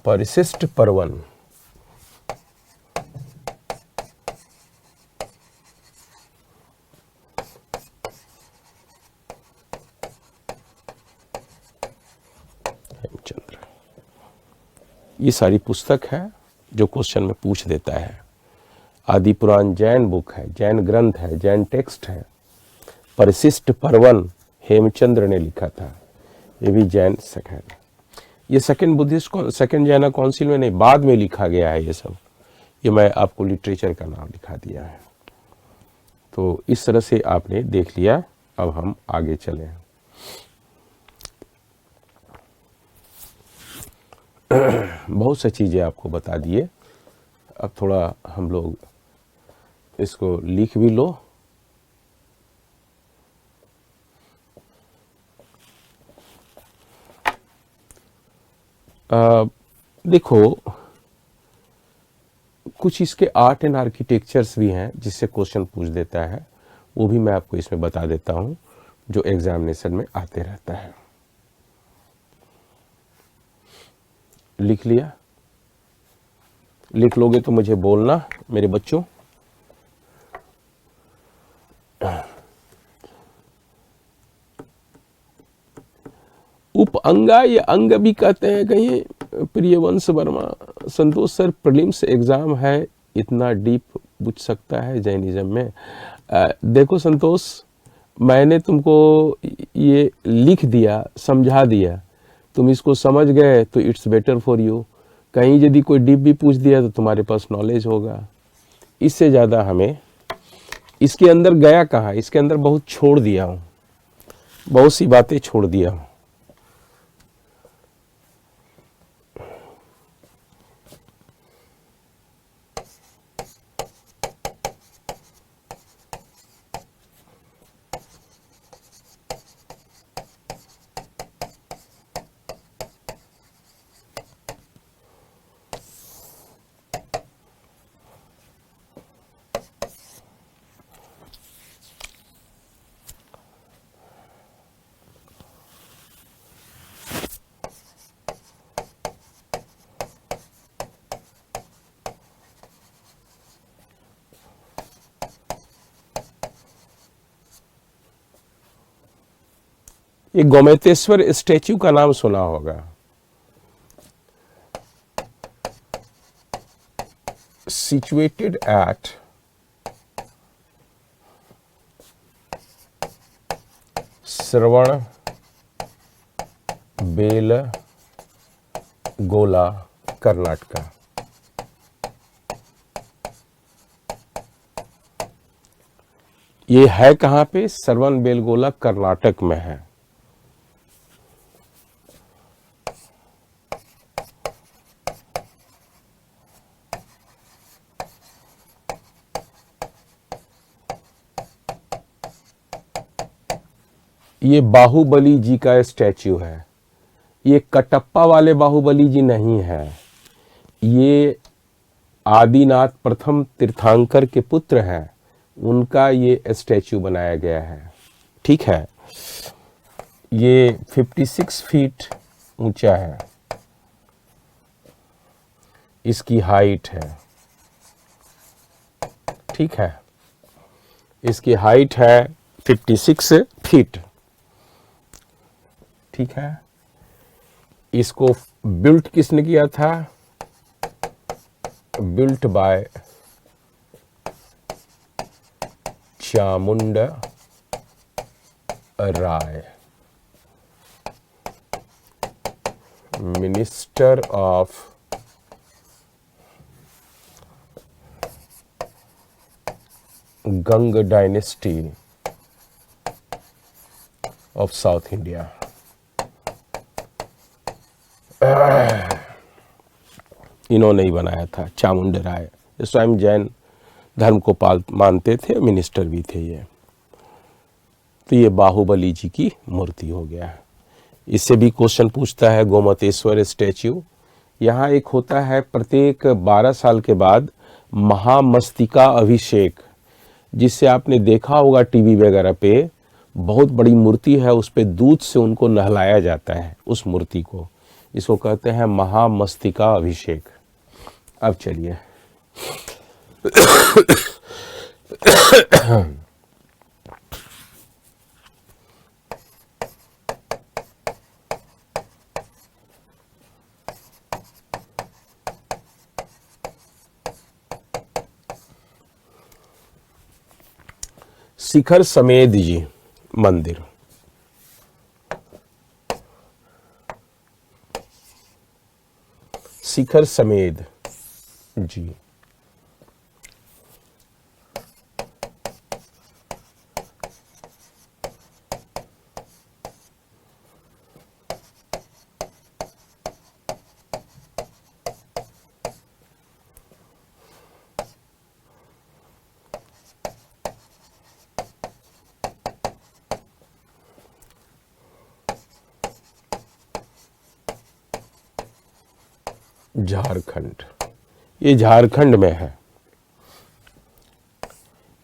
Speaker 1: परिशिष्ट पर्वन। हेमचंद्र, ये सारी पुस्तक है जो क्वेश्चन में पूछ देता है। आदि पुराण जैन बुक है, जैन ग्रंथ है, जैन टेक्स्ट है। परिशिष्ट पर्वन हेमचंद्र ने लिखा था, ये भी जैन है। ये सेकेंड जैना काउंसिल में नहीं, बाद में लिखा गया है ये सब। ये मैं आपको लिटरेचर का नाम लिखा दिया है। तो इस तरह से आपने देख लिया। अब हम आगे चलें। बहुत सी चीज़ें आपको बता दिए। अब थोड़ा हम लोग इसको लिख भी लो। देखो, कुछ इसके आर्ट एंड आर्किटेक्चर्स भी हैं जिससे क्वेश्चन पूछ देता है, वो भी मैं आपको इसमें बता देता हूं, जो एग्जामिनेशन में आते रहता है। लिख लिया? लिख लोगे तो मुझे बोलना मेरे बच्चों। उपअंगा या अंग भी कहते हैं कहीं। प्रियवंश वर्मा, संतोष सर प्रीलिम्स एग्जाम है, इतना डीप पूछ सकता है जैनिज्म में? देखो संतोष, मैंने तुमको ये लिख दिया, समझा दिया, तुम इसको समझ गए तो इट्स बेटर फॉर यू। कहीं यदि कोई डीप भी पूछ दिया तो तुम्हारे पास नॉलेज होगा। इससे ज़्यादा हमें इसके अंदर गया कहाँ, इसके अंदर बहुत छोड़ दिया हूँ, बहुत सी बातें छोड़ दिया हूँ। ये गोमतेश्वर स्टैच्यू का नाम सुना होगा। सिचुएटेड एट श्रवण बेल गोला, कर्नाटका। ये है कहां पे? श्रवण बेलगोला कर्नाटक में है। ये बाहुबली जी का स्टैच्यू है। ये कटप्पा वाले बाहुबली जी नहीं है, ये आदिनाथ प्रथम तीर्थंकर के पुत्र हैं, उनका ये स्टैच्यू बनाया गया है। ठीक है, ये 56 फीट ऊंचा है, इसकी हाइट है। ठीक है। इसकी हाइट है 56 फीट, ठीक है। इसको बिल्ट किसने किया था? Built by Chamunda Rai, minister of Ganga dynasty of south India. इन्होंने ही बनाया था, चामुंडा राय। स्वयं जैन धर्म को मानते थे, मिनिस्टर भी थे ये। तो ये बाहुबली जी की मूर्ति हो गया। इससे भी क्वेश्चन पूछता है गोमतेश्वर स्टैच्यू। यहाँ एक होता है प्रत्येक 12 साल के बाद महामस्तिका अभिषेक, जिससे आपने देखा होगा टीवी वगैरह पे, बहुत बड़ी मूर्ति है, उस पे दूध से उनको नहलाया जाता है उस मूर्ति को। इसको कहते हैं महामस्तिका अभिषेक। अब चलिए शिखर समेत जी मंदिर। शिखर समेत जी, झारखंड। ये झारखंड में है।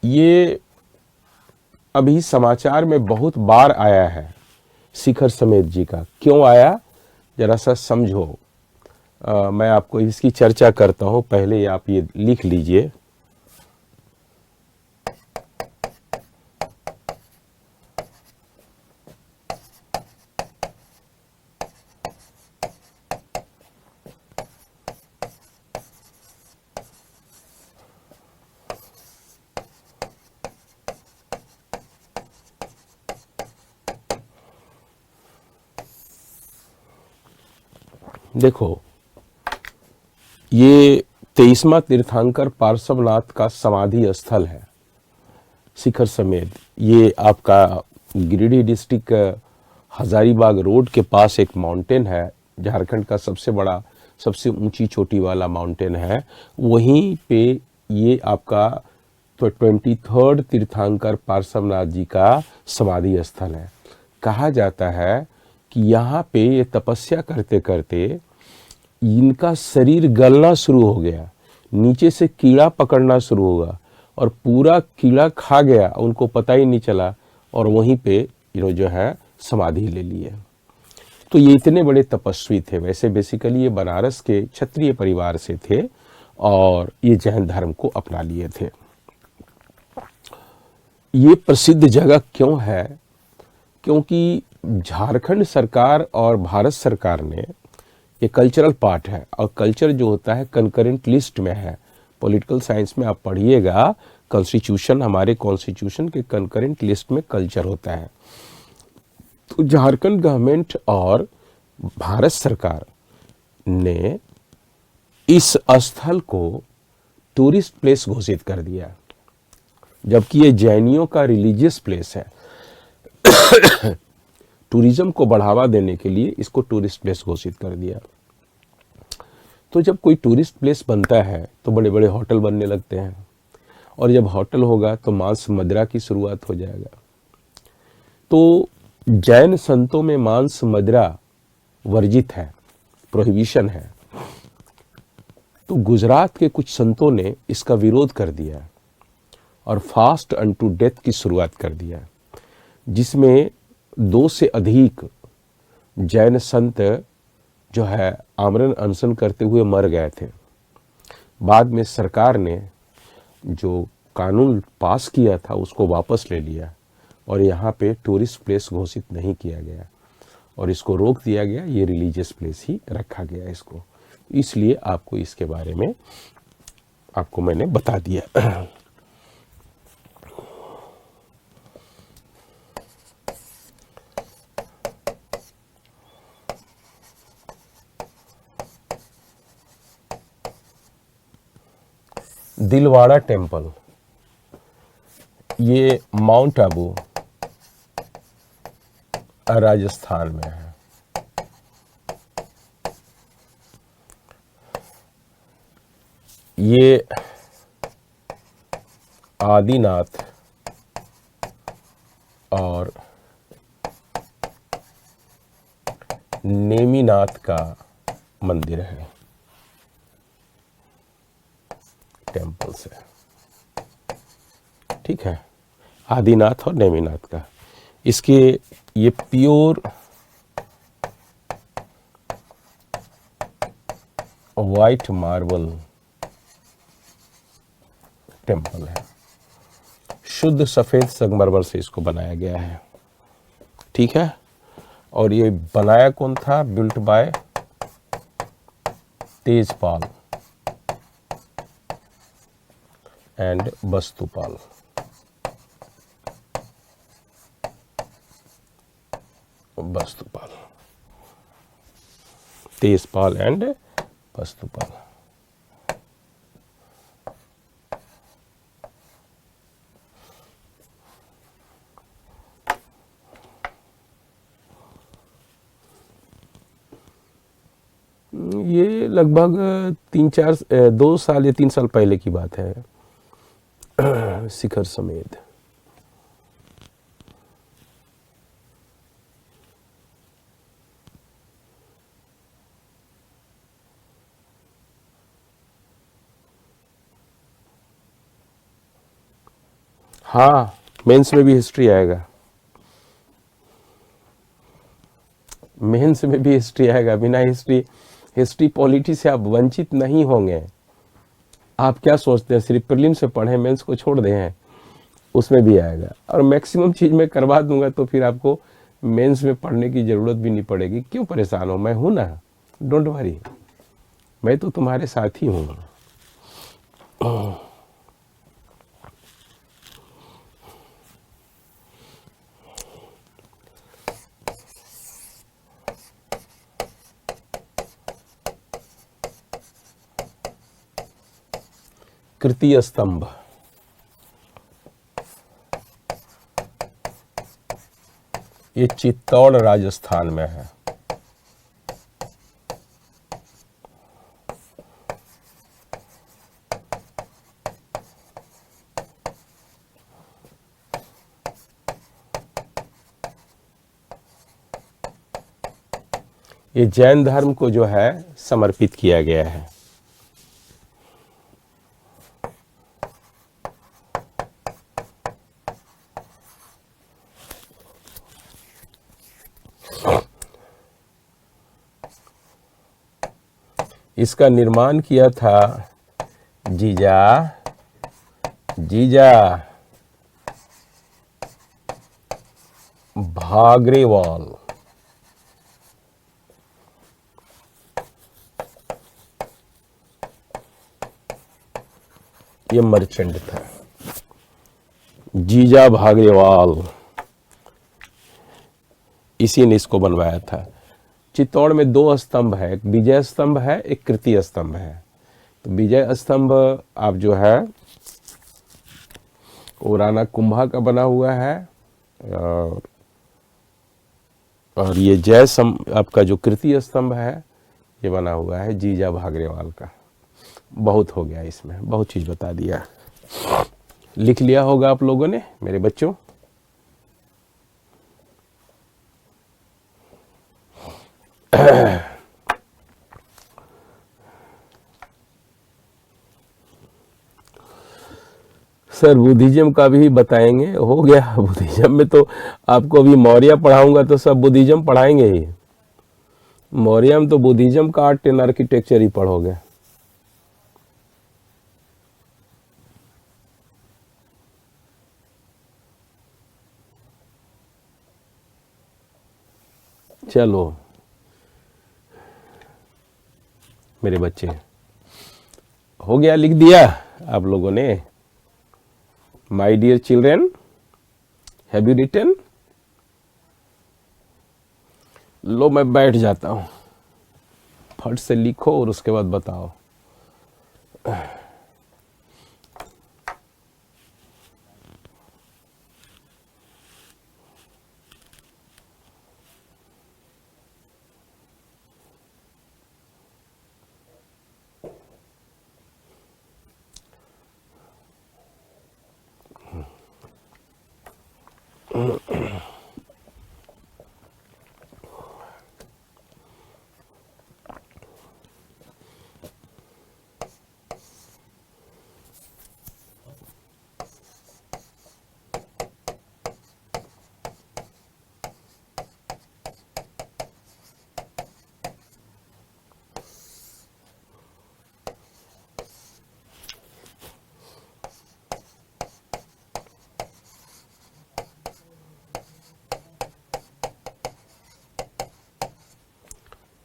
Speaker 1: ये अभी समाचार में बहुत बार आया है शिखर समेत जी का। क्यों आया, जरा सा समझो। मैं आपको इसकी चर्चा करता हूं, पहले आप ये लिख लीजिए। देखो, ये 23वां तीर्थंकर पार्श्वनाथ का समाधि स्थल है शिखर समेत। ये आपका गिरिडीह डिस्ट्रिक्ट हजारीबाग रोड के पास एक माउंटेन है, झारखंड का सबसे बड़ा, सबसे ऊंची चोटी वाला माउंटेन है। वहीं पे ये आपका तो 23rd तीर्थंकर पार्श्वनाथ जी का समाधि स्थल है। कहा जाता है कि यहाँ पे ये तपस्या करते करते इनका शरीर गलना शुरू हो गया, नीचे से कीड़ा पकड़ना शुरू होगा और पूरा कीड़ा खा गया, उनको पता ही नहीं चला, और वहीं पे इन्होंने जो है समाधि ले लिए। तो ये इतने बड़े तपस्वी थे। वैसे बेसिकली ये बनारस के क्षत्रिय परिवार से थे और ये जैन धर्म को अपना लिए थे। ये प्रसिद्ध जगह क्यों है? क्योंकि झारखंड सरकार और भारत सरकार ने, ये कल्चरल पार्ट है, और कल्चर जो होता है कंकरेंट लिस्ट में है। पॉलिटिकल साइंस में आप पढ़िएगा, कॉन्स्टिट्यूशन, हमारे कॉन्स्टिट्यूशन के कंकरेंट लिस्ट में कल्चर होता है। तो झारखंड गवर्नमेंट और भारत सरकार ने इस स्थल को टूरिस्ट प्लेस घोषित कर दिया, जबकि ये जैनियों का रिलीजियस प्लेस है। टूरिज्म को बढ़ावा देने के लिए इसको टूरिस्ट प्लेस घोषित कर दिया। तो जब कोई टूरिस्ट प्लेस बनता है तो बड़े बड़े होटल बनने लगते हैं, और जब होटल होगा तो मांस मदिरा की शुरुआत हो जाएगा। तो जैन संतों में मांस मदिरा वर्जित है, प्रोहिबिशन है। तो गुजरात के कुछ संतों ने इसका विरोध कर दिया और फास्ट अनटू डेथ की शुरुआत कर दिया, जिसमें 2 से अधिक जैन संत जो है आमरण अनशन करते हुए मर गए थे। बाद में सरकार ने जो कानून पास किया था उसको वापस ले लिया और यहाँ पे टूरिस्ट प्लेस घोषित नहीं किया गया और इसको रोक दिया गया, ये रिलीजियस प्लेस ही रखा गया इसको। इसलिए आपको इसके बारे में आपको मैंने बता दिया। दिलवाड़ा टेम्पल, ये माउंट आबू राजस्थान में है। ये आदिनाथ और नेमिनाथ का मंदिर है, टेम्पल से, ठीक है, आदिनाथ और नेमिनाथ का। इसके ये प्योर वाइट मार्बल टेम्पल है, शुद्ध सफेद संगमरमर से इसको बनाया गया है, ठीक है। और ये बनाया कौन था? Built bye Tejpal and Vastupal. Vastupal, Tejpal and Vastupal. ये लगभग 2 साल या 3 साल पहले की बात है, शिखर समेत। हाँ, मेंस में भी हिस्ट्री आएगा, मेंस में भी हिस्ट्री आएगा। बिना हिस्ट्री पॉलिटी से आप वंचित नहीं होंगे। आप क्या सोचते हैं सिर्फ प्रीलिम से पढ़े मेंस को छोड़ दें? हैं, उसमें भी आएगा और मैक्सिमम चीज़ मैं करवा दूंगा, तो फिर आपको मेंस में पढ़ने की ज़रूरत भी नहीं पड़ेगी। क्यों परेशान हो? मैं हूं ना, डोंट वरी, मैं तो तुम्हारे साथ ही हूँ। कृतीय स्तंभ, ये चित्तौड़ राजस्थान में है। ये जैन धर्म को जो है समर्पित किया गया है। इसका निर्माण किया था जीजा भागरेवाल। ये मर्चेंट था, जीजा भागरेवाल, इसी ने इसको बनवाया था। चित्तौड़ में 2 स्तंभ है, एक विजय स्तंभ है, एक कृतीय स्तंभ है। तो विजय स्तंभ आप जो है वो राणा कुंभा का बना हुआ है और ये आपका जो कृतीय स्तंभ है ये बना हुआ है जीजा भागरेवाल का। बहुत हो गया, इसमें बहुत चीज बता दिया। लिख लिया होगा आप लोगों ने मेरे बच्चों। सर बुद्धिज्म का भी बताएंगे? हो गया, बुद्धिज्म में तो आपको अभी मौर्य पढ़ाऊंगा तो सब बुद्धिज्म पढ़ाएंगे ही। मौर्य में तो बुद्धिज्म का आर्ट एंड आर्किटेक्चर ही पढ़ोगे। चलो मेरे बच्चे, हो गया, लिख दिया आप लोगों ने? My dear children, have you written? लो मैं बैठ जाता हूं, फट से लिखो और उसके बाद बताओ।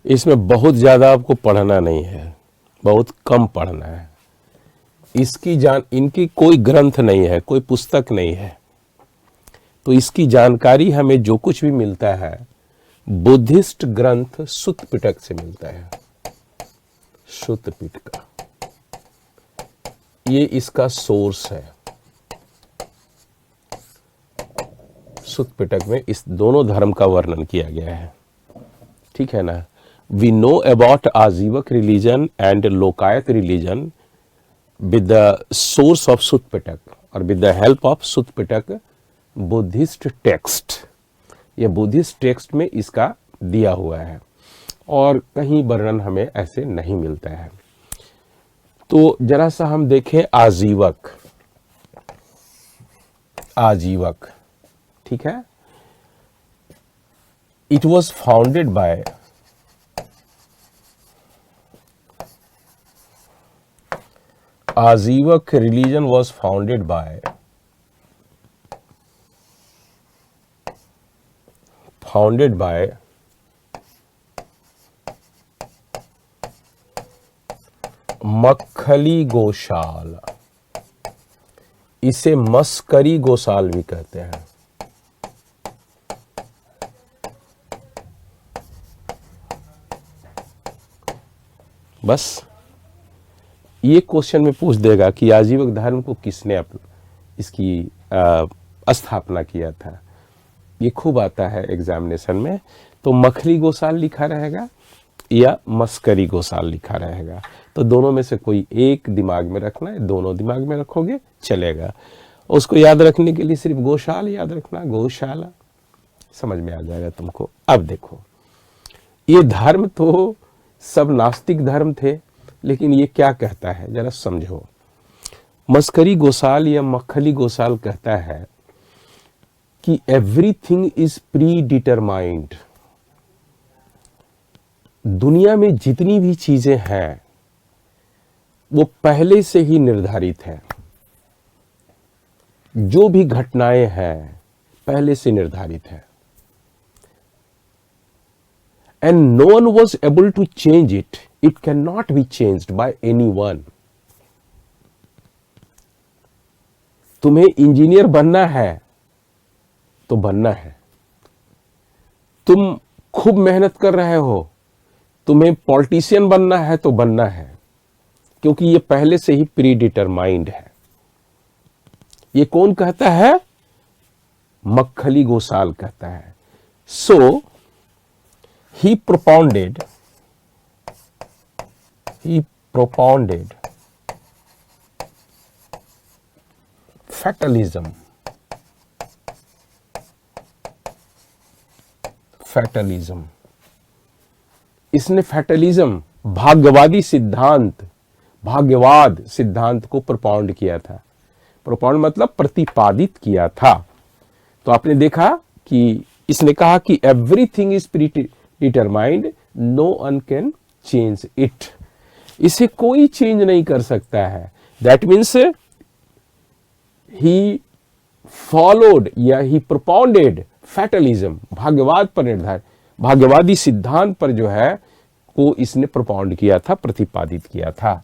Speaker 1: इसमें बहुत ज्यादा आपको पढ़ना नहीं है, बहुत कम पढ़ना है। इनकी कोई ग्रंथ नहीं है, कोई पुस्तक नहीं है, तो इसकी जानकारी हमें जो कुछ भी मिलता है बुद्धिस्ट ग्रंथ सुत्त पिटक से मिलता है। सुत्त पिटका ये इसका सोर्स है। सुत्त पिटक में इस दोनों धर्म का वर्णन किया गया है, ठीक है ना। We know about Ajivak religion and Lokayat religion with the source of Sutt Pitak और with the help of Sutt Pitak Buddhist text. ये बुद्धिस्ट टेक्स्ट में इसका दिया हुआ है और कहीं वर्णन हमें ऐसे नहीं मिलता है। तो जरा सा हम देखें आजीवक। आजीवक, ठीक है। It was founded by Ajivak religion was founded by Makkhali Goshal. इसे मस्करी गोसाल भी कहते हैं। बस ये क्वेश्चन में पूछ देगा कि आजीवक धर्म को किसने इसकी स्थापना किया था। ये खूब आता है एग्जामिनेशन में। तो मखली गोसाल लिखा रहेगा या मस्करी गोसाल लिखा रहेगा, तो दोनों में से कोई एक दिमाग में रखना है। दोनों दिमाग में रखोगे चलेगा। उसको याद रखने के लिए सिर्फ गोशाल याद रखना, गौशाला, समझ में आ जाएगा तुमको। अब देखो, ये धर्म तो सब नास्तिक धर्म थे, लेकिन ये क्या कहता है जरा समझो। मस्करी गोसाल या मक्खली गोसाल कहता है कि एवरीथिंग इज प्री डिटरमाइंड। दुनिया में जितनी भी चीजें हैं वो पहले से ही निर्धारित है। जो भी घटनाएं हैं पहले से निर्धारित है। And no one was able to change it. It cannot be changed by anyone. तुम्हें इंजीनियर बनना है तो बनना है। तुम खूब मेहनत कर रहे हो, तुम्हें पॉलिटिशियन बनना है तो बनना है, क्योंकि ये पहले से ही प्री डिटरमाइंड है। ये कौन कहता है? मक्खली गोसाल कहता है। सो he propounded fatalism इसने फैटलिज्म, भाग्यवादी सिद्धांत, भाग्यवाद सिद्धांत को प्रोपाउंड किया था। प्रोपाउंड मतलब प्रतिपादित किया था। तो आपने देखा कि इसने कहा कि everything is predetermined, no one can change it. इसे कोई चेंज नहीं कर सकता है। दैट मीन्स ही फॉलोड या ही प्रोपाउंडेड फैटलिज्म, भाग्यवाद पर निर्धारित, भाग्यवादी सिद्धांत पर जो है को इसने प्रोपाउंड किया था, प्रतिपादित किया था।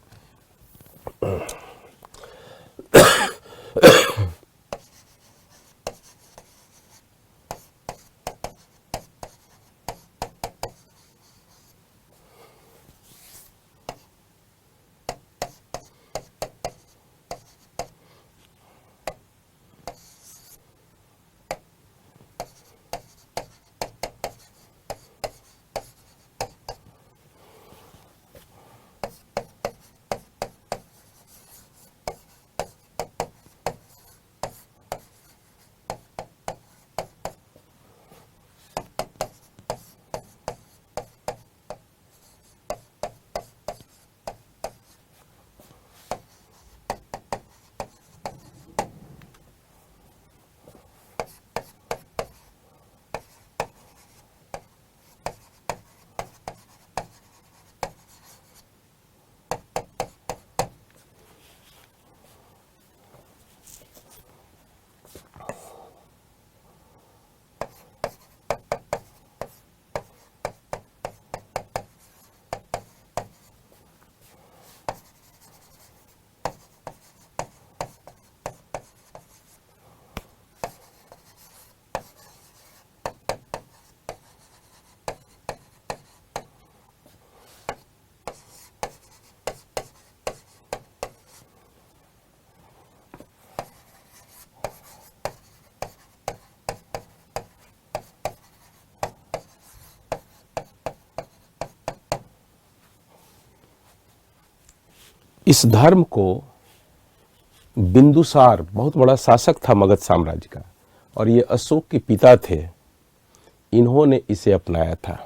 Speaker 1: इस धर्म को बिंदुसार बहुत बड़ा शासक था मगध साम्राज्य का, और ये अशोक के पिता थे, इन्होंने इसे अपनाया था।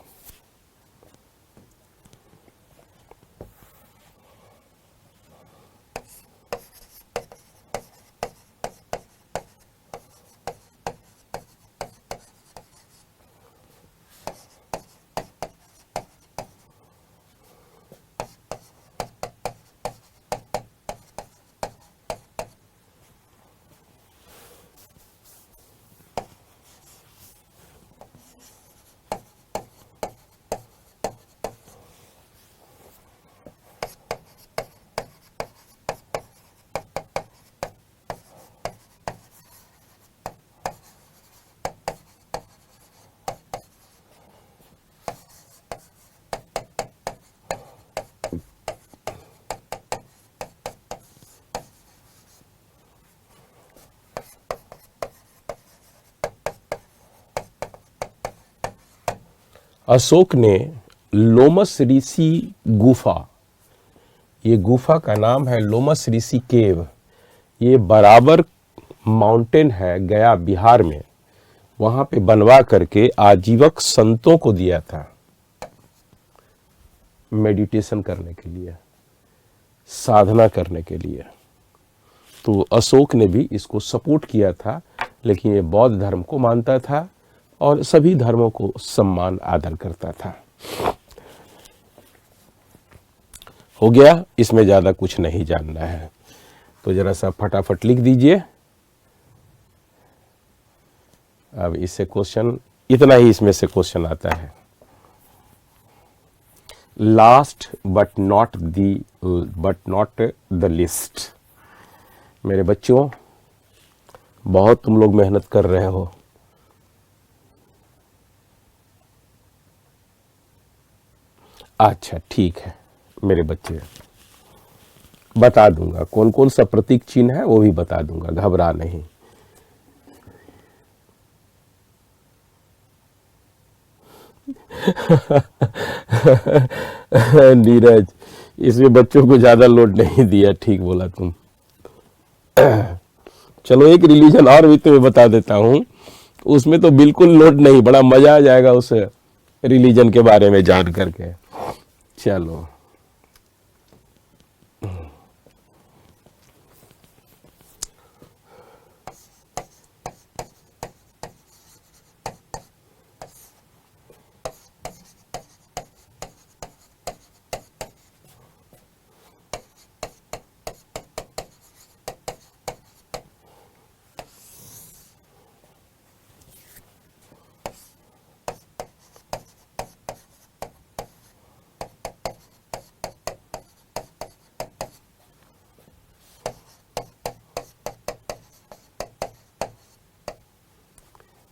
Speaker 1: अशोक ने लोमस ऋषि गुफा, ये गुफा का नाम है लोमस ऋषि केव, ये बराबर माउंटेन है गया बिहार में, वहां पे बनवा करके आजीवक संतों को दिया था मेडिटेशन करने के लिए, साधना करने के लिए। तो अशोक ने भी इसको सपोर्ट किया था, लेकिन ये बौद्ध धर्म को मानता था और सभी धर्मों को सम्मान आदर करता था। हो गया, इसमें ज्यादा कुछ नहीं जानना है, तो जरा सा फटाफट लिख दीजिए। अब इससे क्वेश्चन, इतना ही इसमें से क्वेश्चन आता है। Last but not the list. मेरे बच्चों, बहुत तुम लोग मेहनत कर रहे हो, अच्छा ठीक है मेरे बच्चे, बता दूंगा कौन कौन सा प्रतीक चिन्ह है, वो भी बता दूंगा, घबरा नहीं। नीरज, इसमें बच्चों को ज्यादा लोड नहीं दिया, ठीक बोला तुम। चलो एक रिलीजन और भी तुम्हें बता देता हूं, उसमें तो बिल्कुल लोड नहीं, बड़ा मजा आ जाएगा उस रिलीजन के बारे में जान करके। चलो,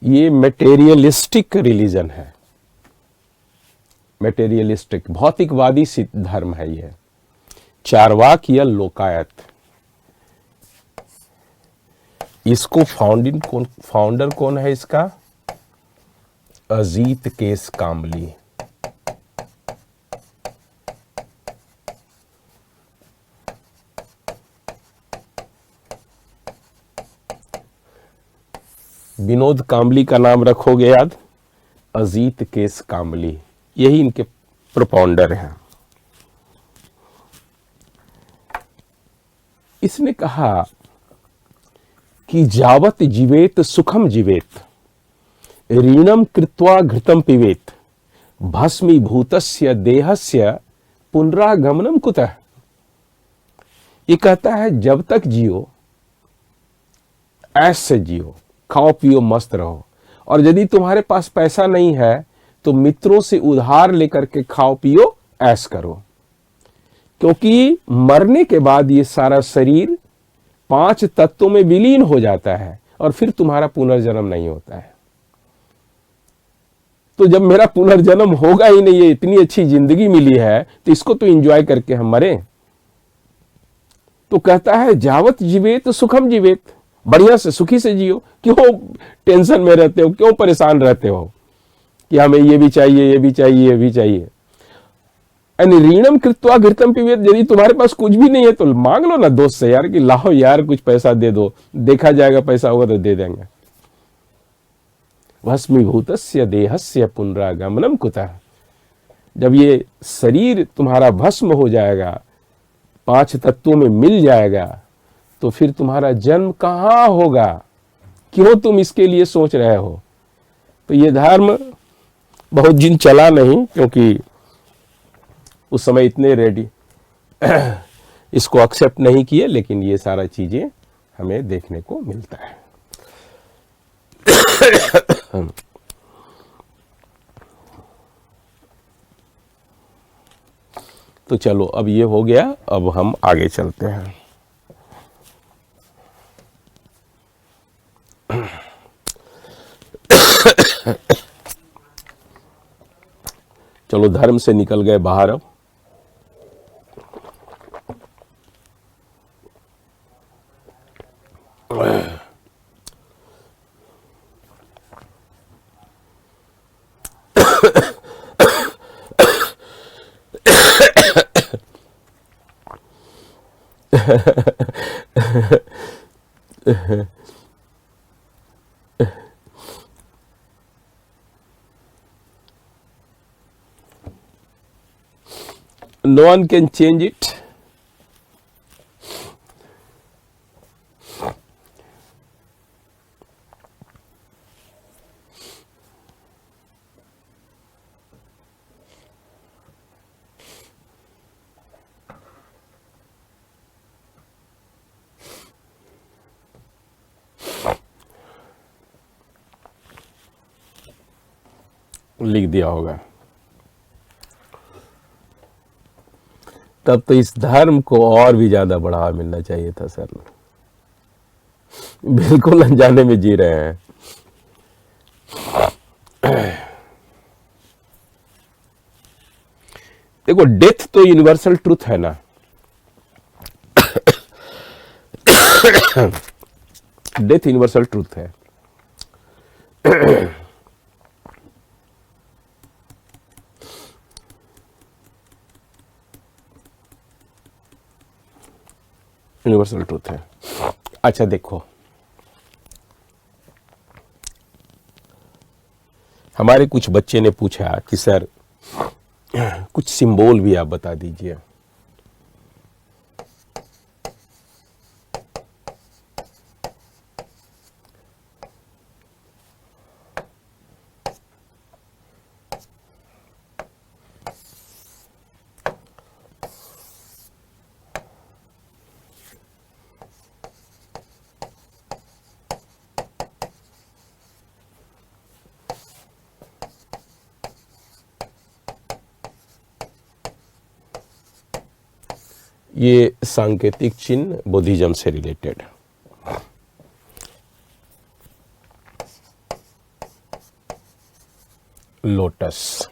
Speaker 1: ये मेटेरियलिस्टिक रिलीजन है, मेटेरियलिस्टिक भौतिकवादी धर्म है ये, चार्वाक या लोकायत। इसको फाउंडर कौन है इसका? अजीत केस कामली। विनोद कामली का नाम रखोगे याद, अजीत केस कामली, यही इनके प्रोपाउंडर हैं। इसने कहा कि जावत जीवेत सुखम जीवेत, ऋणम कृत्वा घृतम पिबेत, भस्मीभूतस्य देहस्य पुनरागमनम कुतः। ये कहता है जब तक जियो ऐश से जियो, खाओ पियो मस्त रहो, और यदि तुम्हारे पास पैसा नहीं है तो मित्रों से उधार लेकर के खाओ पियो ऐश करो, क्योंकि मरने के बाद ये सारा शरीर 5 तत्वों में विलीन हो जाता है और फिर तुम्हारा पुनर्जन्म नहीं होता है। तो जब मेरा पुनर्जन्म होगा ही नहीं, ये इतनी अच्छी जिंदगी मिली है तो इसको तो एंजॉय करके हम मरे। तो कहता है जावत जीवेत सुखम जीवेत, बढ़िया से सुखी से जियो। क्यों टेंशन में रहते हो, क्यों परेशान रहते हो कि हमें ये भी चाहिए, ये भी चाहिए, ये भी चाहिए। ऋणम कृत्वा घृतम पिबेत, यदि तुम्हारे पास कुछ भी नहीं है तो मांग लो ना दोस्त से यार कि लाओ यार कुछ पैसा दे दो, देखा जाएगा पैसा होगा तो दे देंगे। भस्मीभूतस्य देहस्य पुनरागमनम कुतः, जब ये शरीर तुम्हारा भस्म हो जाएगा, 5 तत्वों में मिल जाएगा, तो फिर तुम्हारा जन्म कहां होगा? क्यों तुम इसके लिए सोच रहे हो? तो ये धर्म बहुत दिन चला नहीं, क्योंकि उस समय इतने रेडी इसको एक्सेप्ट नहीं किए, लेकिन ये सारा चीजें हमें देखने को मिलता है। तो चलो अब ये हो गया, अब हम आगे चलते हैं। चलो धर्म से निकल गए बाहर। अब no one can change it. लिख दिया होगा। तब तो इस धर्म को और भी ज्यादा बढ़ावा मिलना चाहिए था सर। बिल्कुल अनजाने में जी रहे हैं। देखो डेथ तो यूनिवर्सल ट्रूथ है ना। डेथ यूनिवर्सल ट्रूथ है। यूनिवर्सल ट्रूथ है। अच्छा देखो, हमारे कुछ बच्चे ने पूछा कि सर कुछ सिंबल भी आप बता दीजिए। ये सांकेतिक चिन्ह बुद्धिज्म से रिलेटेड। लोटस।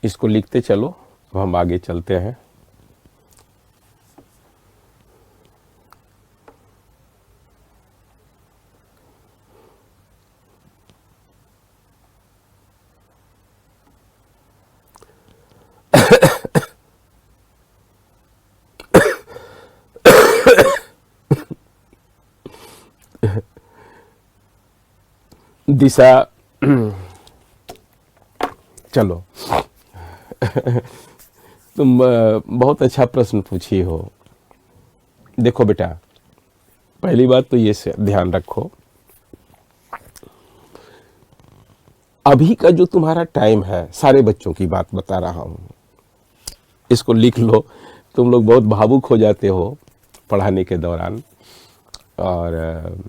Speaker 1: इसको लिखते चलो, अब हम आगे चलते हैं। दिशा, चलो तुम बहुत अच्छा प्रश्न पूछी हो। देखो बेटा, पहली बात तो ये से ध्यान रखो, अभी का जो तुम्हारा टाइम है, सारे बच्चों की बात बता रहा हूं, इसको लिख लो। तुम लोग बहुत भावुक हो जाते हो पढ़ाने के दौरान, और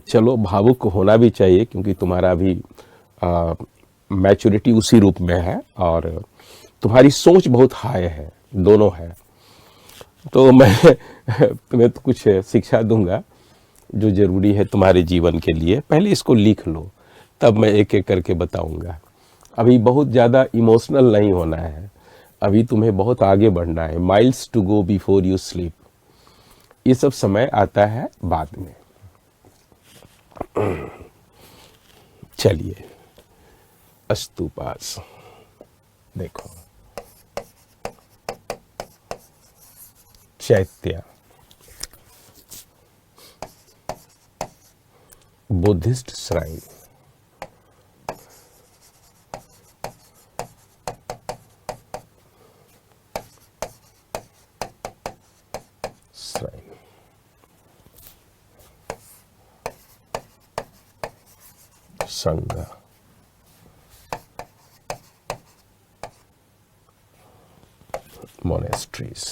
Speaker 1: चलो भावुक होना भी चाहिए, क्योंकि तुम्हारा भी मैच्योरिटी उसी रूप में है और तुम्हारी सोच बहुत हाई है, दोनों है। तो मैं तुम्हें तो कुछ शिक्षा दूंगा जो जरूरी है तुम्हारे जीवन के लिए। पहले इसको लिख लो, तब मैं एक एक करके बताऊंगा। अभी बहुत ज़्यादा इमोशनल नहीं होना है, अभी तुम्हें बहुत आगे बढ़ना है। Miles to go before you sleep, ये सब समय आता है बाद में। चलिए, स्तूपास देखो, चैत्य, बुद्धिस्ट श्राइन, श्राइन, संघ, monasteries,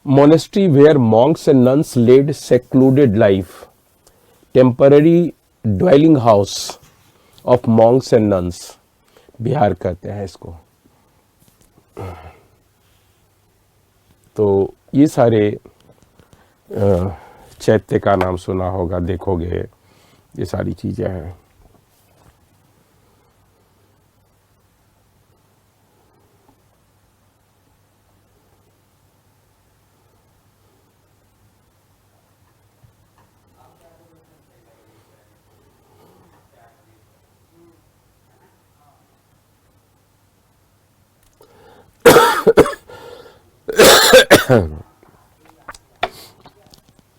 Speaker 1: Monastery where monks and nuns led secluded life, temporary dwelling house of monks and nuns, Bihar कहते हैं इसको। तो ये सारे चैत्य का नाम सुना होगा, देखोगे ये सारी चीजें हैं।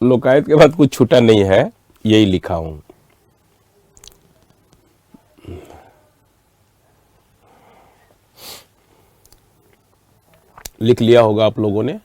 Speaker 1: लोकायत के बाद कुछ छूटा नहीं है, यही लिखा हूं। लिख लिया होगा आप लोगों ने।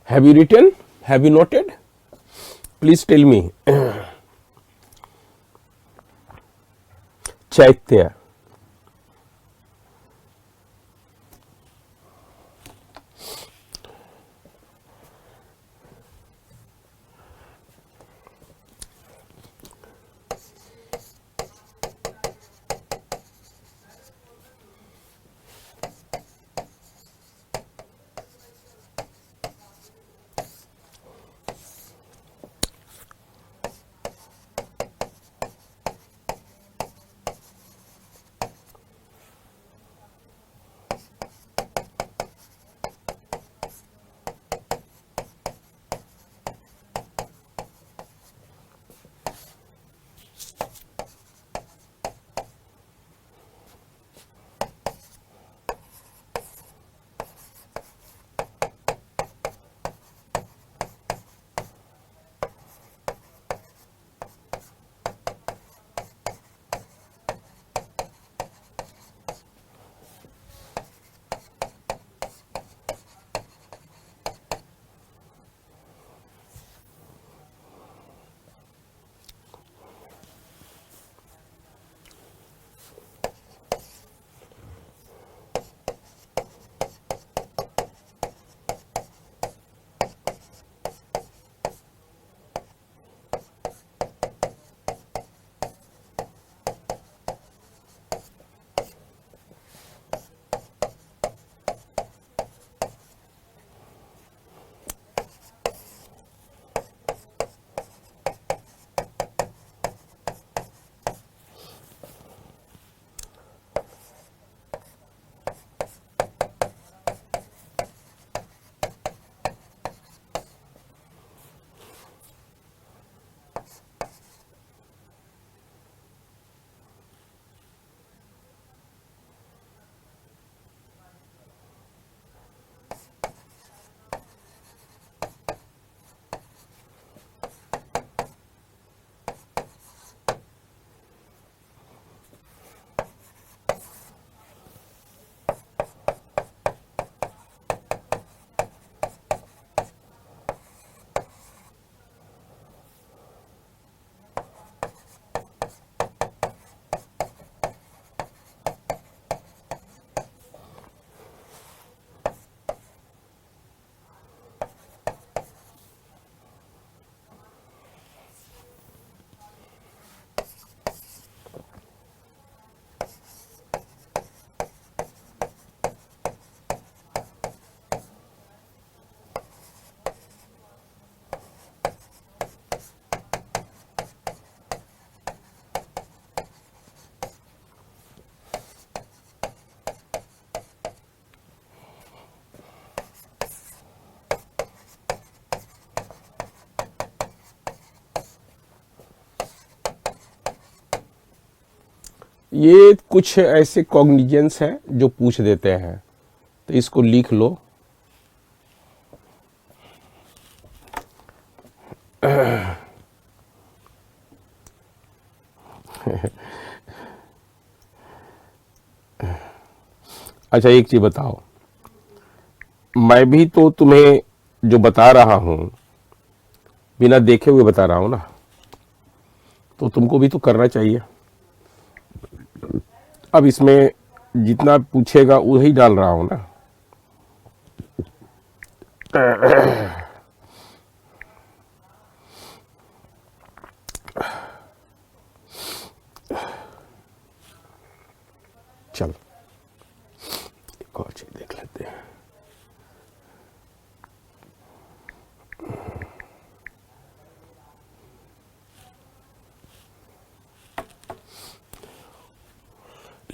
Speaker 1: Have you written? Have you noted? Please tell me. चैत्य, ये कुछ ऐसे कॉग्निजेंस हैं जो पूछ देते हैं, तो इसको लिख लो। अच्छा एक चीज बताओ, मैं भी तो तुम्हें जो बता रहा हूं बिना देखे हुए बता रहा हूं ना, तो तुमको भी तो करना चाहिए। अब इसमें जितना पूछेगा वही डाल रहा हूं ना। चल एक और चीज देख लेते हैं।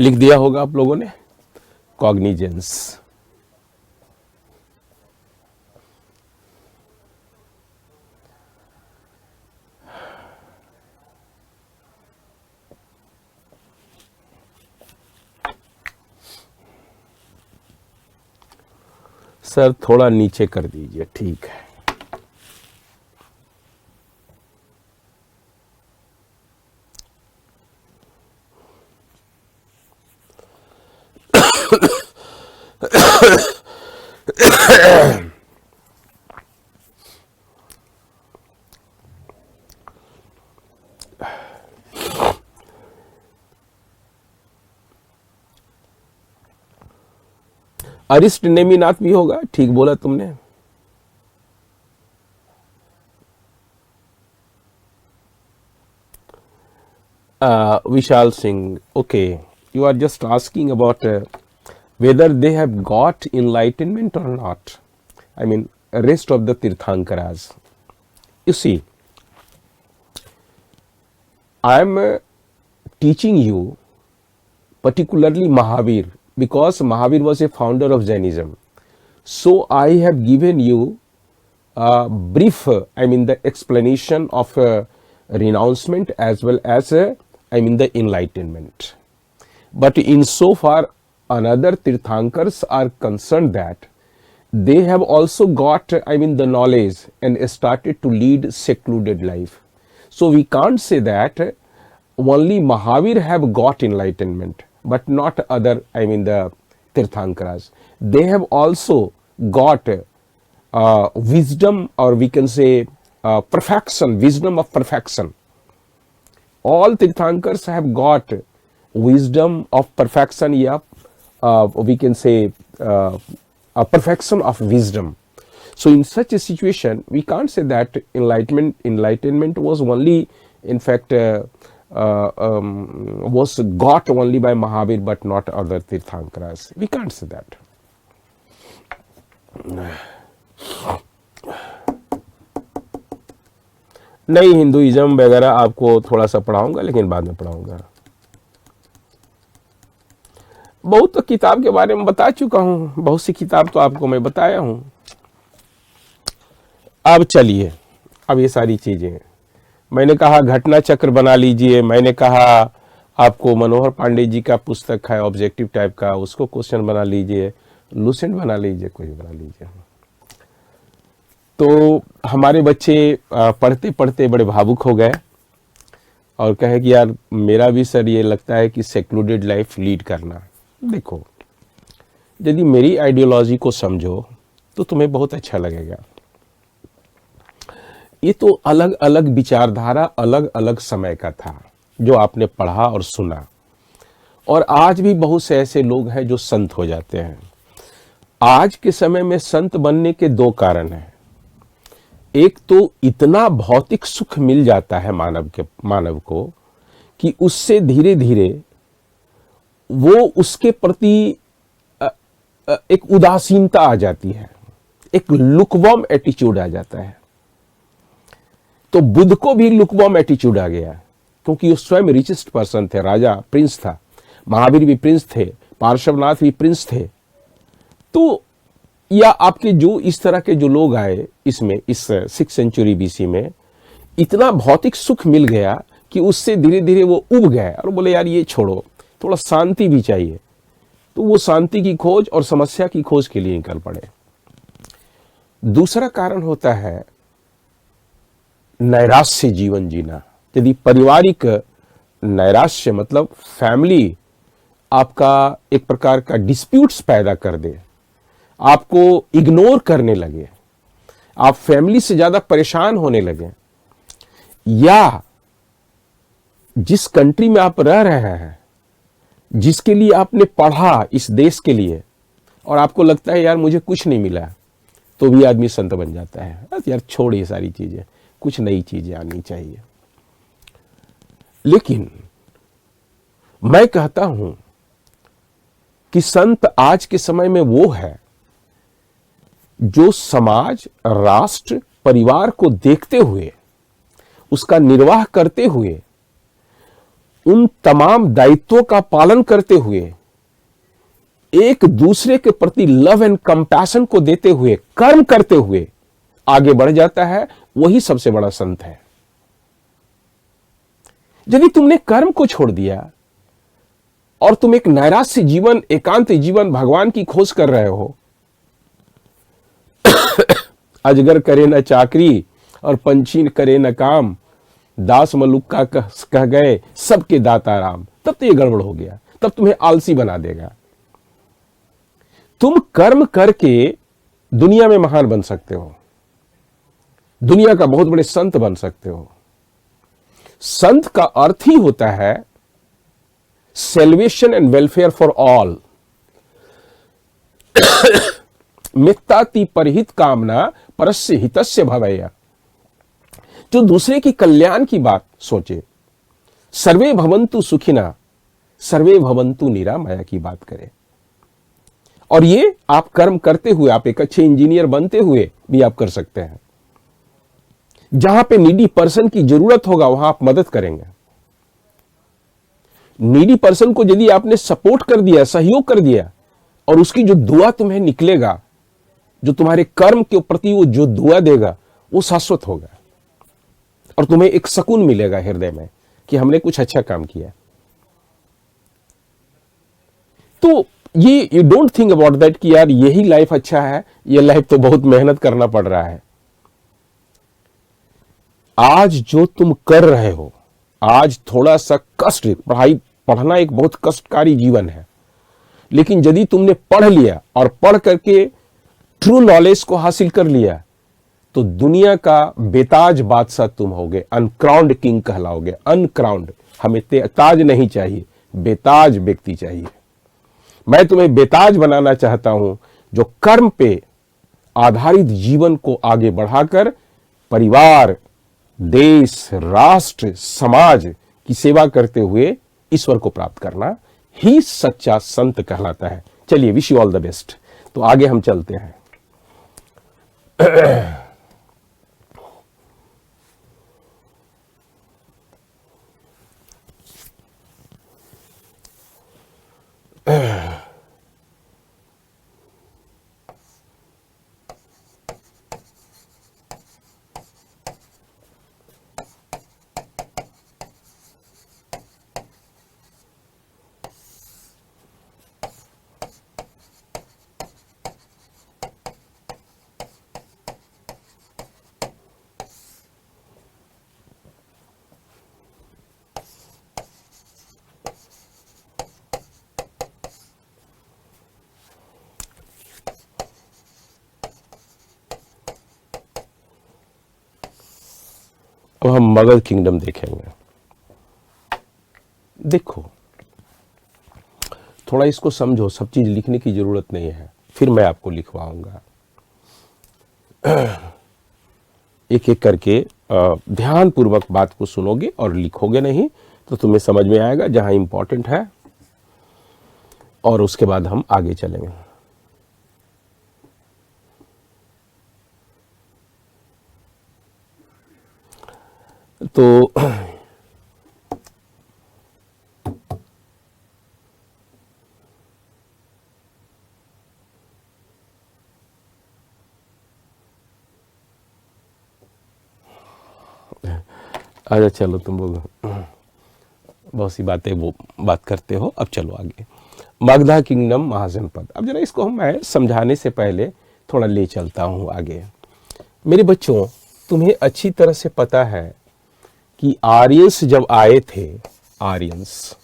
Speaker 1: लिख दिया होगा आप लोगों ने कॉग्निजेंस। सर थोड़ा नीचे कर दीजिए, ठीक है। अरिस्ट नेमिनाथ भी होगा, ठीक बोला तुमने। Vishal Singh, okay, you are just asking about whether they have got enlightenment or not. I mean, rest of the Tirthankaras. You see, I am teaching you particularly Mahavir, because Mahavir was a founder of Jainism. So I have given you a brief, the explanation of renouncement as well as the enlightenment. But insofar another Tirthankars are concerned that they have also got the knowledge and started to lead secluded life. So we can't say that only Mahavir have got enlightenment, but not other the Tirthankaras. They have also got wisdom, or we can say perfection, wisdom of perfection. All Tirthankars have got wisdom of perfection, yeah, we can say a perfection of wisdom. So in such a situation, we can't say that enlightenment was only, in fact, was got only by Mahavir, but not other Tirthankaras. We can't say that. नहीं, Hinduism वगैरह आपको थोड़ा सा पढ़ाऊंगा, लेकिन बाद में पढ़ाऊंगा। बहुत तो किताब के बारे में बता चुका हूं, बहुत सी किताब तो आपको मैं बताया हूं। अब चलिए, अब ये सारी चीजें मैंने कहा घटना चक्र बना लीजिए, मैंने कहा आपको मनोहर पांडे जी का पुस्तक है ऑब्जेक्टिव टाइप का, उसको क्वेश्चन बना लीजिए, लूसेंट बना लीजिए, कोई बना लीजिए। तो हमारे बच्चे पढ़ते पढ़ते बड़े भावुक हो गए और कहे कि यार मेरा भी सर ये लगता है कि सेक्लूडेड लाइफ लीड करना। देखो, यदि मेरी आइडियोलॉजी को समझो तो तुम्हें बहुत अच्छा लगेगा। ये तो अलग अलग विचारधारा अलग अलग समय का था जो आपने पढ़ा और सुना, और आज भी बहुत से ऐसे लोग हैं जो संत हो जाते हैं। आज के समय में संत बनने के दो कारण हैं। एक तो इतना भौतिक सुख मिल जाता है मानव को कि उससे धीरे धीरे वो उसके प्रति एक उदासीनता आ जाती है, एक लुकवार्म एटीट्यूड आ जाता है। तो बुद्ध को भी लुकवार्म एटीट्यूड आ गया, क्योंकि वो स्वयं रिचेस्ट पर्सन थे, राजा, प्रिंस था। महावीर भी प्रिंस थे, पार्श्वनाथ भी प्रिंस थे। तो या आपके जो इस तरह के जो लोग आए इसमें, इस 6th सेंचुरी BC में इतना भौतिक सुख मिल गया कि उससे धीरे धीरे वो उब गए और बोले यार ये छोड़ो, थोड़ा शांति भी चाहिए, तो वो शांति की खोज और समस्या की खोज के लिए निकल पड़े। दूसरा कारण होता है नैराश्य जीवन जीना। यदि पारिवारिक नैराश्य मतलब फैमिली आपका एक प्रकार का डिस्प्यूट्स पैदा कर दे, आपको इग्नोर करने लगे, आप फैमिली से ज्यादा परेशान होने लगे, या जिस कंट्री में आप रह रहे हैं, जिसके लिए आपने पढ़ा इस देश के लिए, और आपको लगता है यार मुझे कुछ नहीं मिला, तो भी आदमी संत बन जाता है। बस यार छोड़ ये सारी चीजें, कुछ नई चीजें आनी चाहिए। लेकिन मैं कहता हूं कि संत आज के समय में वो है जो समाज, राष्ट्र, परिवार को देखते हुए, उसका निर्वाह करते हुए, उन तमाम दायित्वों का पालन करते हुए, एक दूसरे के प्रति लव एंड कंपैशन को देते हुए, कर्म करते हुए आगे बढ़ जाता है, वही सबसे बड़ा संत है। यदि तुमने कर्म को छोड़ दिया और तुम एक नैराश्य जीवन, एकांत जीवन, भगवान की खोज कर रहे हो, अजगर करे न चाकरी और पंछी करे न काम, दास मलुक्का कह गए सबके दाता राम, तब तो ये गड़बड़ हो गया, तब तुम्हें आलसी बना देगा। तुम कर्म करके दुनिया में महान बन सकते हो, दुनिया का बहुत बड़े संत बन सकते हो। संत का अर्थ ही होता है salvation and welfare for all. मित्ताति परहित कामना परस्य हितस्य भवेय, जो दूसरे की कल्याण की बात सोचे, सर्वे भवन्तु सुखिना सर्वे भवन्तु निरामया की बात करे। और ये आप कर्म करते हुए, आप एक अच्छे इंजीनियर बनते हुए भी आप कर सकते हैं। जहां पे नीडी पर्सन की जरूरत होगा वहां आप मदद करेंगे। नीडी पर्सन को यदि आपने सपोर्ट कर दिया, सहयोग कर दिया, और उसकी जो दुआ तुम्हें निकलेगा, जो तुम्हारे कर्म के प्रति वो जो दुआ देगा, वो शाश्वत होगा, और तुम्हें एक सुकून मिलेगा हृदय में कि हमने कुछ अच्छा काम किया। तो ये you don't think about that कि यार यही लाइफ अच्छा है, ये लाइफ तो बहुत मेहनत करना पड़ रहा है। आज जो तुम कर रहे हो, आज थोड़ा सा कष्ट, पढ़ना एक बहुत कष्टकारी जीवन है, लेकिन यदि तुमने पढ़ लिया और पढ़ करके ट्रू नॉलेज को हासिल कर लिया, तो दुनिया का बेताज बादशाह तुम होगे, अनक्राउंड किंग कहलाओगे। अनक्राउंड, हमें ताज नहीं चाहिए, बेताज व्यक्ति चाहिए। मैं तुम्हें बेताज बनाना चाहता हूं, जो कर्म पे आधारित जीवन को आगे बढ़ाकर परिवार, देश, राष्ट्र, समाज की सेवा करते हुए ईश्वर को प्राप्त करना ही सच्चा संत कहलाता है। चलिए, wish you all the best. तो आगे हम चलते हैं। अब हम मगध किंगडम देखेंगे। देखो, थोड़ा इसको समझो, सब चीज लिखने की जरूरत नहीं है, फिर मैं आपको लिखवाऊंगा। एक एक करके ध्यान पूर्वक बात को सुनोगे और लिखोगे नहीं तो तुम्हें समझ में आएगा जहां इंपॉर्टेंट है, और उसके बाद हम आगे चलेंगे। तो अच्छा, चलो तुम लोग बहुत सी बातें वो बात करते हो। अब चलो आगे, मगधा किंगडम महाजनपद। अब जरा इसको मैं समझाने से पहले थोड़ा ले चलता हूँ आगे। मेरे बच्चों, तुम्हें अच्छी तरह से पता है कि आर्यंस जब आए थे, आर्यंस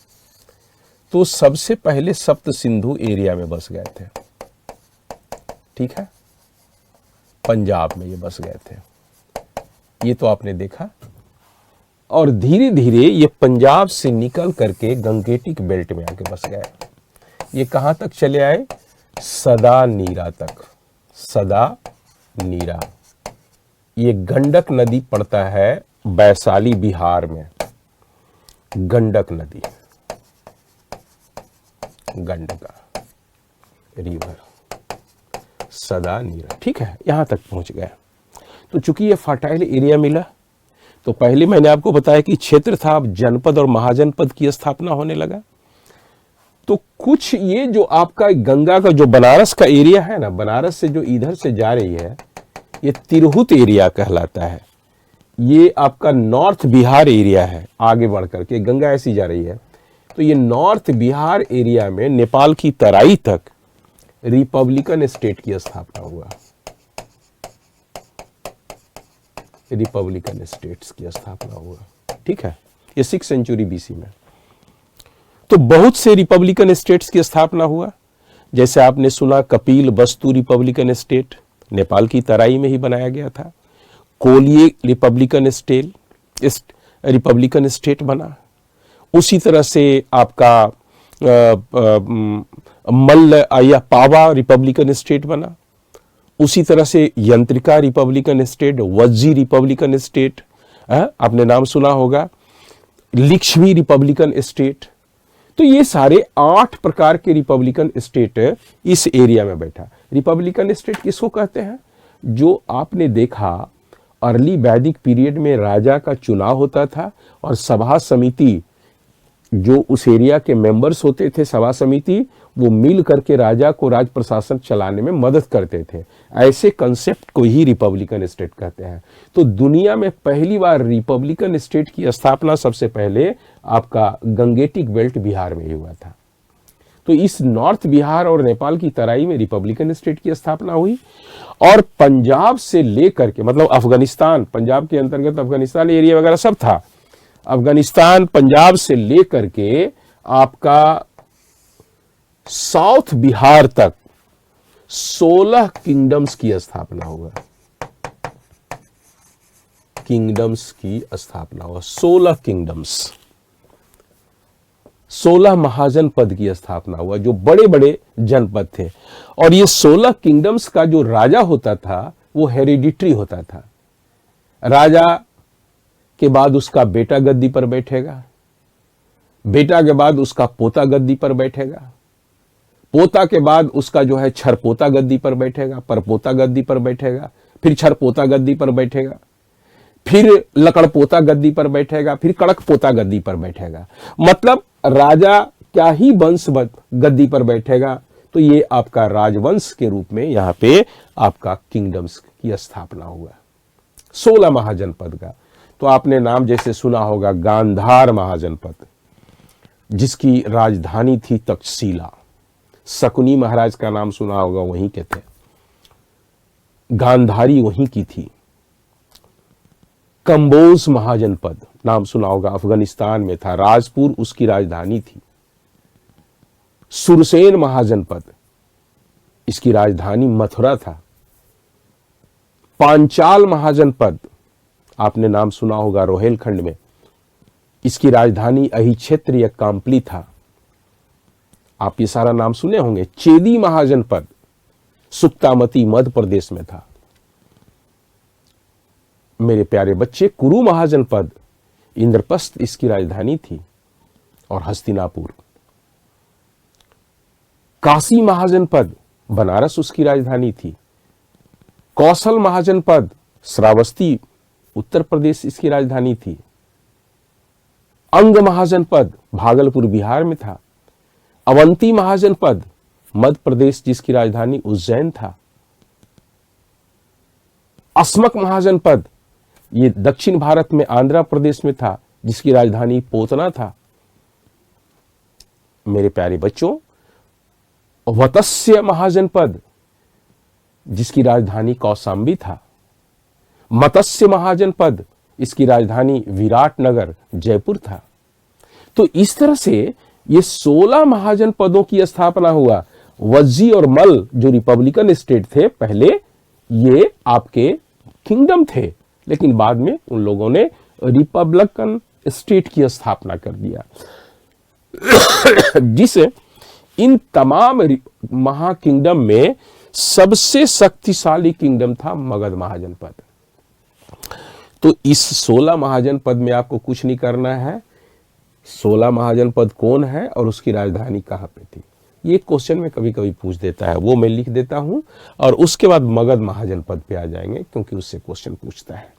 Speaker 1: तो सबसे पहले सप्त सिंधु एरिया में बस गए थे, ठीक है, पंजाब में ये बस गए थे, ये तो आपने देखा। और धीरे धीरे ये पंजाब से निकल करके गंगेटिक बेल्ट में आके बस गए। ये कहां तक चले आए? सदा नीरा तक। सदा नीरा, ये गंडक नदी पड़ता है वैशाली बिहार में, गंडक नदी, गंडका रिवर, सदा नीरा, ठीक है, यहां तक पहुंच गए। तो चूंकि ये फर्टाइल एरिया मिला, तो पहले मैंने आपको बताया कि क्षेत्र था, अब जनपद और महाजनपद की स्थापना होने लगा। तो कुछ ये जो आपका गंगा का जो बनारस का एरिया है ना, बनारस से जो इधर से जा रही है, ये तिरहुत एरिया कहलाता है। ये आपका नॉर्थ बिहार एरिया है। आगे बढ़ करके गंगा ऐसी जा रही है, तो ये नॉर्थ बिहार एरिया में नेपाल की तराई तक रिपब्लिकन स्टेट की स्थापना हुआ। रिपब्लिकन स्टेट्स की स्थापना हुआ, ठीक है, ये 6th सेंचुरी बीसी में। तो बहुत से रिपब्लिकन स्टेट्स की स्थापना हुआ। जैसे आपने सुना कपिल वस्तु रिपब्लिकन स्टेट, नेपाल की तराई में ही बनाया गया था। कोलिये रिपब्लिकन स्टेट बना। उसी तरह से आपका मल्ल या पावा रिपब्लिकन स्टेट बना। उसी तरह से यंत्रिका republican state, Vajji republican state, आपने नाम सुना होगा, लिच्छवी रिपब्लिकन स्टेट। तो ये सारे 8 प्रकार के रिपब्लिकन स्टेट इस एरिया में बैठा। रिपब्लिकन स्टेट किसको कहते हैं? जो आपने देखा अर्ली वैदिक पीरियड में राजा का चुनाव होता था और सभा समिति, जो उस एरिया के मेंबर्स होते थे, सभा समिति, वो मिल करके राजा को राज प्रशासन चलाने में मदद करते थे। ऐसे कंसेप्ट को ही रिपब्लिकन स्टेट कहते हैं। तो दुनिया में पहली बार रिपब्लिकन स्टेट की स्थापना सबसे पहले आपका गंगेटिक बेल्ट बिहार में ही हुआ था। तो इस नॉर्थ बिहार और नेपाल की तराई में रिपब्लिकन स्टेट की स्थापना हुई। और पंजाब से लेकर के, मतलब अफगानिस्तान, पंजाब के अंतर्गत अफगानिस्तान एरिया वगैरह सब था, अफगानिस्तान पंजाब से लेकर के आपका साउथ बिहार तक 16 किंगडम्स की स्थापना हुआ। किंगडम्स की स्थापना हुआ, 16 किंगडम्स, 16 महाजनपद की स्थापना हुआ, जो बड़े बड़े जनपद थे। और ये 16 किंगडम्स का जो राजा होता था वो हेरिडिटरी होता था। राजा के बाद उसका बेटा गद्दी पर बैठेगा, बेटा के बाद उसका पोता गद्दी पर बैठेगा, पोता के बाद उसका जो है छरपोता गद्दी पर बैठेगा, परपोता गद्दी पर बैठेगा, फिर छरपोता गद्दी पर बैठेगा, फिर लकड़पोता गद्दी पर बैठेगा, फिर कड़कपोता गद्दी पर बैठेगा। मतलब राजा क्या ही वंश गद्दी पर बैठेगा। तो ये आपका राजवंश के रूप में यहां पे आपका किंगडम्स की स्थापना हुआ, 16 महाजनपद का। तो आपने नाम जैसे सुना होगा गांधार महाजनपद, जिसकी राजधानी थी तक्षशिला। शकुनी महाराज का नाम सुना होगा, वहीं के थे, गांधारी वहीं की थी। कंबोज महाजनपद नाम सुना होगा, अफगानिस्तान में था, राजपुर उसकी राजधानी थी। सुरसेन महाजनपद, इसकी राजधानी मथुरा था। पांचाल महाजनपद, आपने नाम सुना होगा, रोहेलखंड में, इसकी राजधानी अहिक्षेत्र या काम्पली था। आप ये सारा नाम सुने होंगे। चेदी महाजनपद सुक्तामती मध्य प्रदेश में था। मेरे प्यारे बच्चे, कुरु महाजनपद इंद्रप्रस्थ इसकी राजधानी थी, और हस्तिनापुर। काशी महाजनपद बनारस उसकी राजधानी थी। कौशल महाजनपद श्रावस्ती उत्तर प्रदेश इसकी राजधानी थी। अंग महाजनपद भागलपुर बिहार में था। अवंती महाजनपद मध्य प्रदेश, जिसकी राजधानी उज्जैन था। अस्मक महाजनपद ये दक्षिण भारत में आंध्र प्रदेश में था, जिसकी राजधानी पोतना था। मेरे प्यारे बच्चों, वत्स्य महाजनपद जिसकी राजधानी कौशाम्बी था, मत्स्य महाजनपद इसकी राजधानी विराटनगर जयपुर था। तो इस तरह से ये 16 महाजनपदों की स्थापना हुआ। वज्जी और मल जो रिपब्लिकन स्टेट थे पहले, ये आपके किंगडम थे, लेकिन बाद में उन लोगों ने रिपब्लिकन स्टेट की स्थापना कर दिया। जिस इन तमाम महा किंगडम में सबसे शक्तिशाली किंगडम था मगध महाजनपद। तो इस 16 महाजनपद में आपको कुछ नहीं करना है। 16 महाजनपद कौन है और उसकी राजधानी कहां पे थी, ये क्वेश्चन में कभी कभी पूछ देता है, वो मैं लिख देता हूं और उसके बाद मगध महाजनपद पे आ जाएंगे क्योंकि उससे क्वेश्चन पूछता है।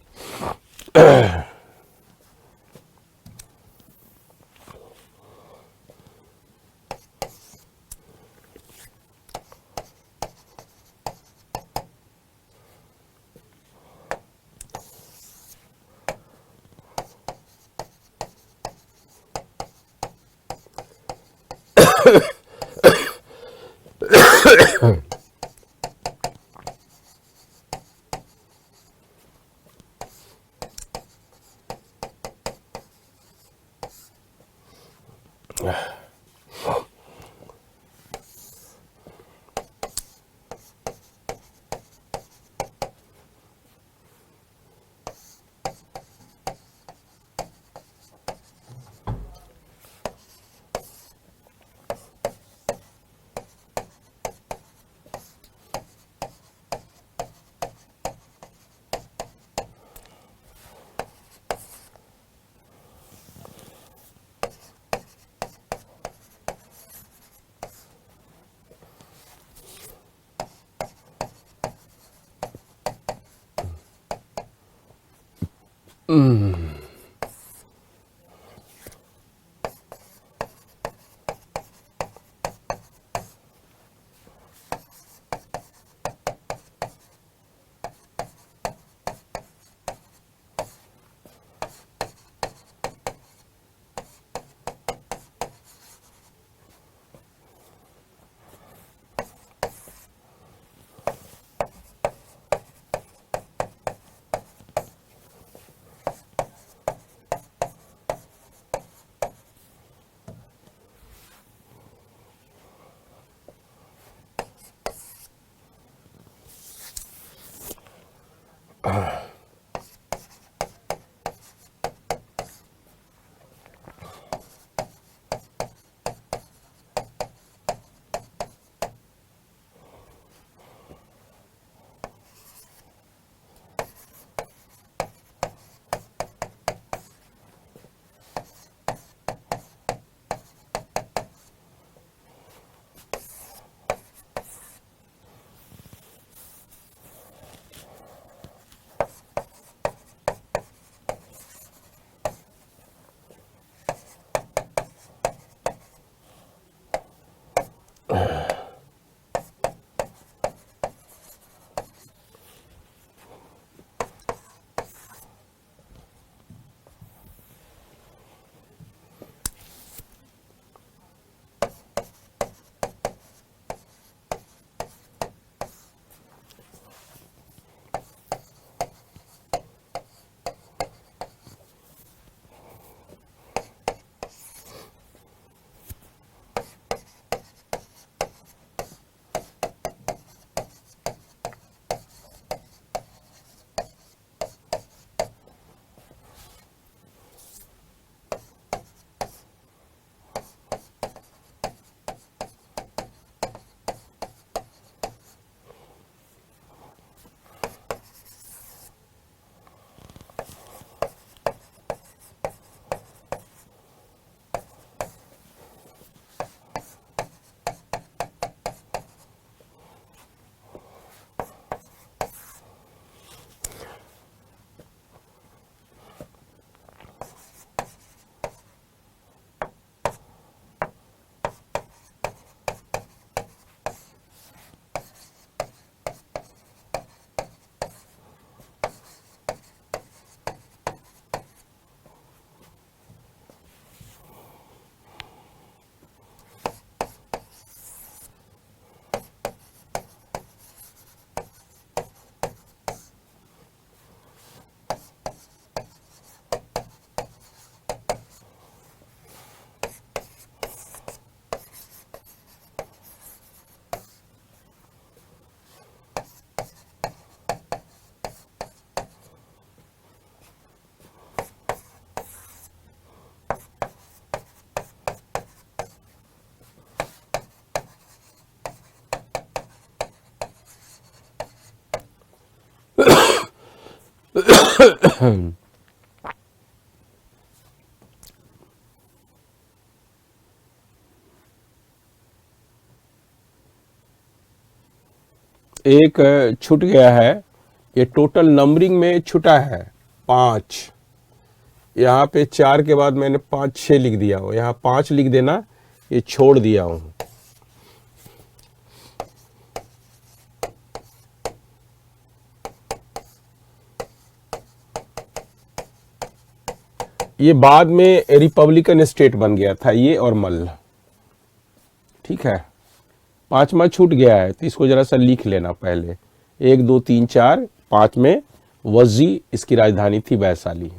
Speaker 1: एक छूट गया है, ये टोटल नंबरिंग में छुटा है 5। यहाँ पे 4 के बाद मैंने 5 6 लिख दिया हूँ, यहाँ 5 लिख देना, ये छोड़ दिया हूँ। ये बाद में रिपब्लिकन स्टेट बन गया था, ये और मल्ल। ठीक है, 5वां छूट गया है, तो इसको जरा सा लिख लेना पहले। 1 2 3 4 5 में वजी इसकी राजधानी थी वैशाली।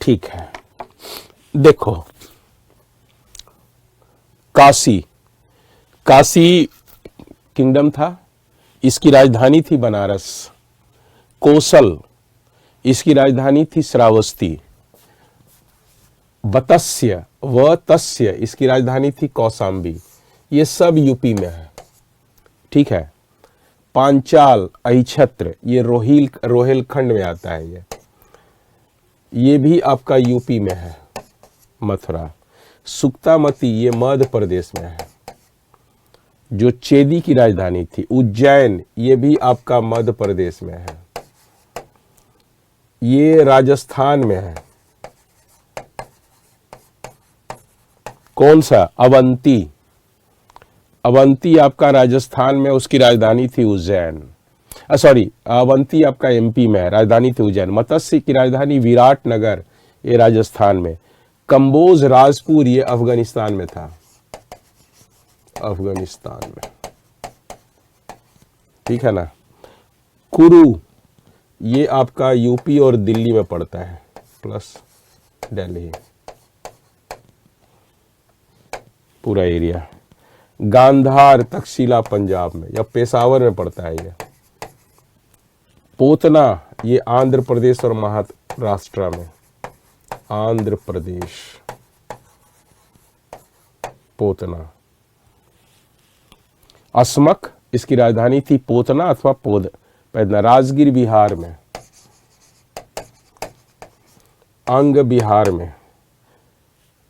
Speaker 1: ठीक है, देखो काशी, काशी किंगडम था, इसकी राजधानी थी बनारस। कोसल, इसकी राजधानी थी श्रावस्ती। वत्स्य व तस्य, इसकी राजधानी थी कौशाम्बी। ये सब यूपी में है। ठीक है, पांचाल अहिछत्र, ये रोहिलखंड में आता है। ये भी आपका यूपी में है। मथुरा, सुक्तामती, ये मध्य प्रदेश में है, जो चेदी की राजधानी थी। उज्जैन, ये भी आपका मध्य प्रदेश में है। ये राजस्थान में है। कौन सा? अवंती, अवंती आपका राजस्थान में, उसकी राजधानी थी उज्जैन। सॉरी, अवंती आपका एमपी में है, राजधानी थी उज्जैन। मत्स्य की राजधानी विराटनगर, ये राजस्थान में। कंबोज राजपुर, ये अफगानिस्तान में था, अफगानिस्तान में। ठीक है ना। कुरु, ये आपका यूपी और दिल्ली में पड़ता है, प्लस दिल्ली, पूरा एरिया। गांधार तक्षशिला पंजाब में, या पेशावर में पड़ता है ये। पोतना, ये आंध्र प्रदेश और महाराष्ट्र में, आंध्र प्रदेश, पोतना। अस्मक, इसकी राजधानी थी पोतना अथवा पैदना, राजगीर बिहार में। अंग बिहार में।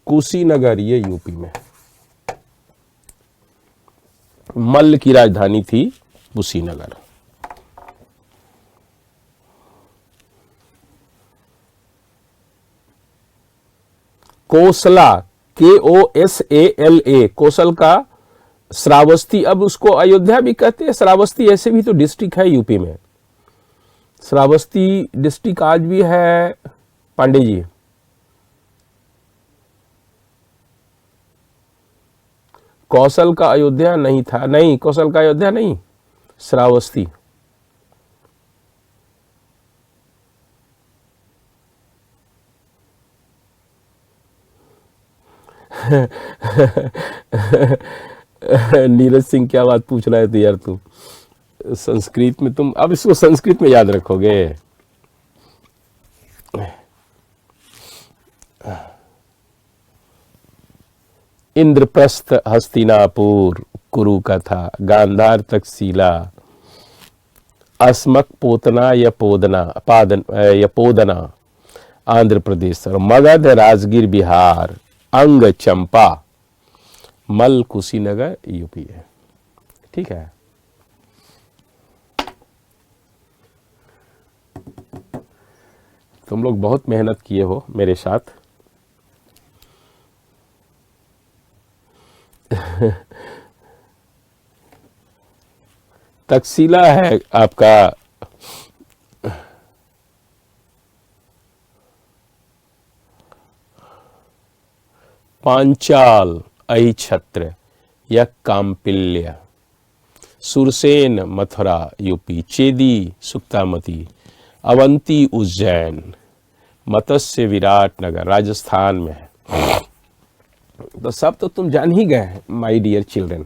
Speaker 1: कुशीनगर, ये यूपी में। मल्ल की राजधानी थी कुशीनगर। कोसला, KOSALA, कोसल का श्रावस्ती, अब उसको अयोध्या भी कहते हैं। श्रावस्ती ऐसे भी तो डिस्ट्रिक्ट है यूपी में, श्रावस्ती डिस्ट्रिक्ट आज भी है पांडे जी। कौशल का अयोध्या नहीं था, नहीं, कौशल का अयोध्या नहीं, श्रावस्ती। नीरज सिंह, क्या बात पूछ रहा है तो यार तू संस्कृत में, तुम अब इसको संस्कृत में याद रखोगे। इंद्रप्रस्थ हस्तिनापुर कुरु का था। गांधार तक्षशिला। अस्मक पोतना या पोदना आंध्र प्रदेश। और मगध राजगीर बिहार। अंग चंपा, मल कुशीनगर यूपी है। ठीक है, तुम लोग बहुत मेहनत किए हो मेरे साथ। तक्षशिला है आपका पांचाल अहिछत्र या काम्पिल्य। सुरसेन मथुरा यूपी। चेदी सुक्तामती। अवंती उज्जैन। मत्स्य विराट नगर राजस्थान में है। तो सब तो तुम जान ही गए माय डियर चिल्ड्रन।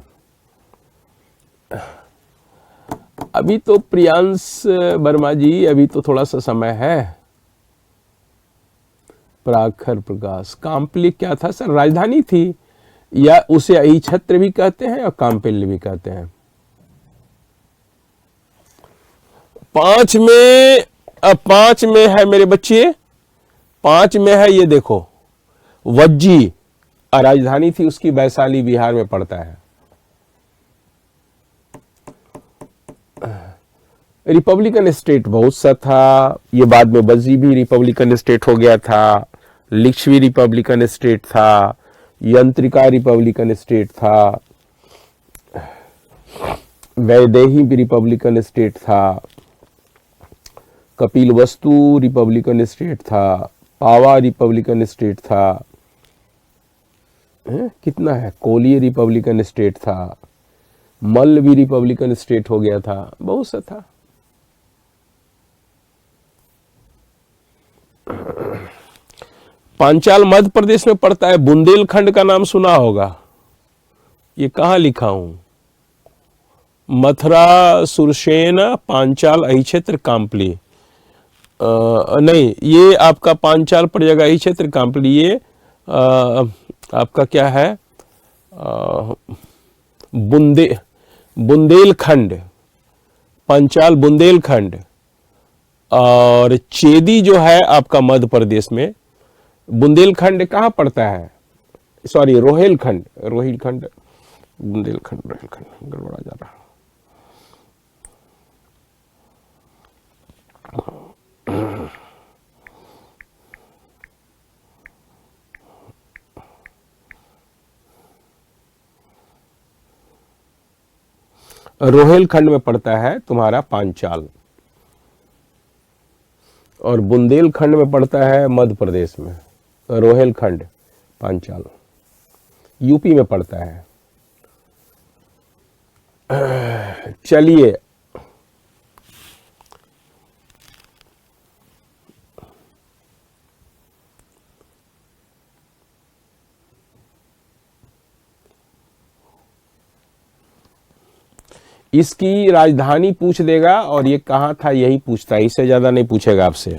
Speaker 1: अभी तो प्रियांश वर्मा जी, अभी तो थोड़ा सा समय है। प्राखर प्रकाश, काम्पली क्या था सर? राजधानी थी, या उसे अहिछत्र भी कहते हैं और काम्पिल्य भी कहते हैं। 5 में, अब 5 में है मेरे बच्चे, 5 में है ये देखो वज्जी, और राजधानी थी उसकी वैशाली, बिहार में पड़ता है। रिपब्लिकन स्टेट बहुत सा था, ये बाद में वज्जी भी रिपब्लिकन स्टेट हो गया था, लिच्छवी रिपब्लिकन स्टेट था, यंत्रिका रिपब्लिकन स्टेट था, वैदेही भी रिपब्लिकन स्टेट था, कपिलवस्तु रिपब्लिकन स्टेट था, पावा रिपब्लिकन स्टेट था, कितना है, कोलिय रिपब्लिकन स्टेट था, मल्ल भी रिपब्लिकन स्टेट हो गया था, बहुत सा था। पांचाल मध्य प्रदेश में पड़ता है। बुंदेलखंड का नाम सुना होगा, ये कहां लिखा हूं? मथुरा, सुरसेन, पांचाल, अहिक्षेत्र, काम्पली। नहीं, ये आपका पांचाल पर जगह अहिक्षेत्र, काम्पली। ये आपका क्या है? बुंदेलखंड, पांचाल बुंदेलखंड, और चेदी जो है आपका मध्य प्रदेश में। बुंदेलखंड कहाँ पड़ता है? सॉरी, रोहिलखंड, बुंदेलखंड, रोहिलखंड गड़बड़ा जा रहा। रोहिलखंड में पड़ता है तुम्हारा पांचाल, और बुंदेलखंड में पड़ता है मध्य प्रदेश में। रोहिलखंड, पांचाल यूपी में पड़ता है। चलिए, इसकी राजधानी पूछ देगा और ये कहाँ था यही पूछता है, इससे ज्यादा नहीं पूछेगा आपसे।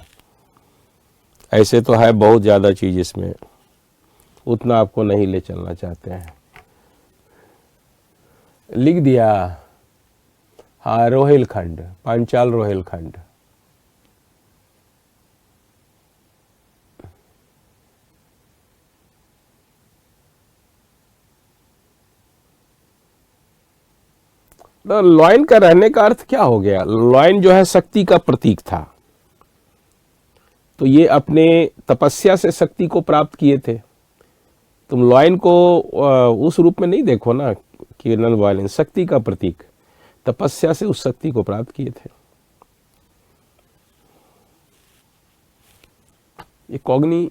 Speaker 1: ऐसे तो है बहुत ज्यादा चीज इसमें, उतना आपको नहीं ले चलना चाहते हैं। लिख दिया? हाँ, रोहिलखंड, पांचाल रोहिलखंड। तो लॉयन का रहने का अर्थ क्या हो गया? लॉयन जो है शक्ति का प्रतीक था, तो ये अपने तपस्या से शक्ति को प्राप्त किए थे। तुम लॉयन को उस रूप में नहीं देखो ना कि नॉन वायलेंस, शक्ति का प्रतीक, तपस्या से उस शक्ति को प्राप्त किए थे। ये कॉग्नी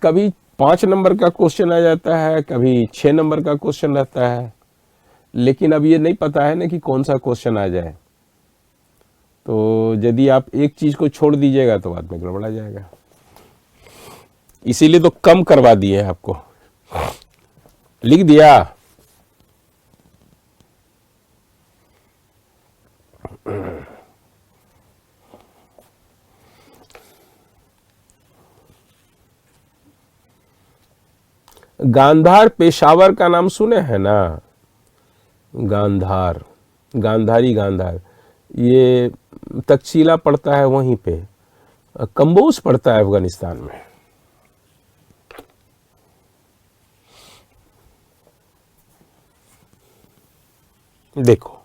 Speaker 1: कभी 5 नंबर का क्वेश्चन आ जाता है, कभी 6 नंबर का क्वेश्चन रहता है, लेकिन अब ये नहीं पता है ना कि कौन सा क्वेश्चन आ जाए। तो यदि आप एक चीज को छोड़ दीजिएगा तो बाद में गड़बड़ा जाएगा, इसीलिए तो कम करवा दिए हैं आपको। लिख दिया? गांधार पेशावर का नाम सुने हैं ना? गांधार, गांधारी, गांधार, ये तक्षशिला पड़ता है वहीं पे। कंबोज पड़ता है अफगानिस्तान में। देखो,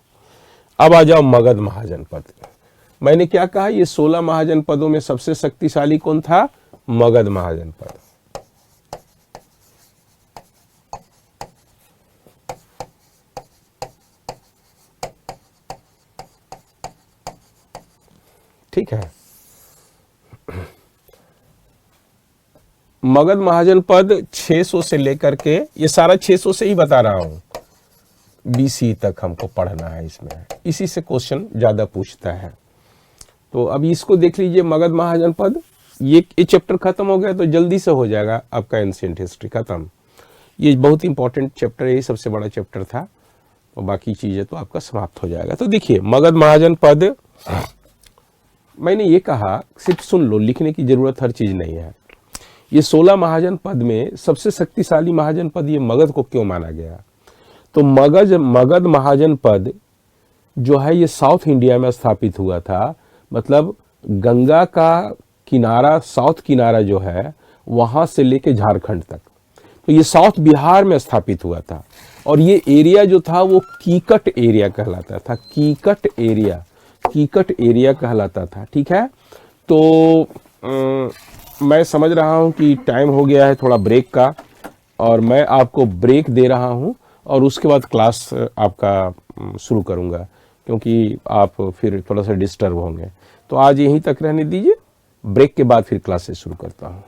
Speaker 1: अब आ जाओ मगध महाजनपद। मैंने क्या कहा? ये 16 महाजनपदों में सबसे शक्तिशाली कौन था? मगध महाजनपद। ठीक है, मगध महाजनपद 600 से लेकर के, ये सारा 600 से ही बता रहा हूं, BC तक हमको पढ़ना है इसमें, इसी से क्वेश्चन ज़्यादा पूछता है। तो अब इसको देख लीजिए, मगध महाजनपद, ये चैप्टर खत्म हो गया तो जल्दी से हो जाएगा आपका एंशिएंट हिस्ट्री खत्म। ये बहुत इंपॉर्टेंट चैप्टर है, ये सबसे बड़ा चैप्टर था, और बाकी चीज़ें तो आपका समाप्त हो जाएगा। तो देखिए मगध महाजनपद, मैंने ये कहा सिर्फ सुन लो, लिखने की जरूरत हर चीज़ नहीं है। ये 16 महाजनपद में सबसे शक्तिशाली महाजनपद ये मगध को क्यों माना गया? तो मगध महाजनपद जो है ये साउथ इंडिया में स्थापित हुआ था, मतलब गंगा का किनारा, साउथ किनारा जो है वहाँ से लेके झारखंड तक, तो ये साउथ बिहार में स्थापित हुआ था। और ये एरिया जो था वो कीकट एरिया कहलाता था, कीकट एरिया कहलाता था। ठीक है, तो मैं समझ रहा हूँ कि टाइम हो गया है थोड़ा ब्रेक का, और मैं आपको ब्रेक दे रहा हूँ और उसके बाद क्लास आपका शुरू करूँगा, क्योंकि आप फिर थोड़ा सा डिस्टर्ब होंगे। तो आज यहीं तक रहने दीजिए, ब्रेक के बाद फिर क्लासेस शुरू करता हूँ।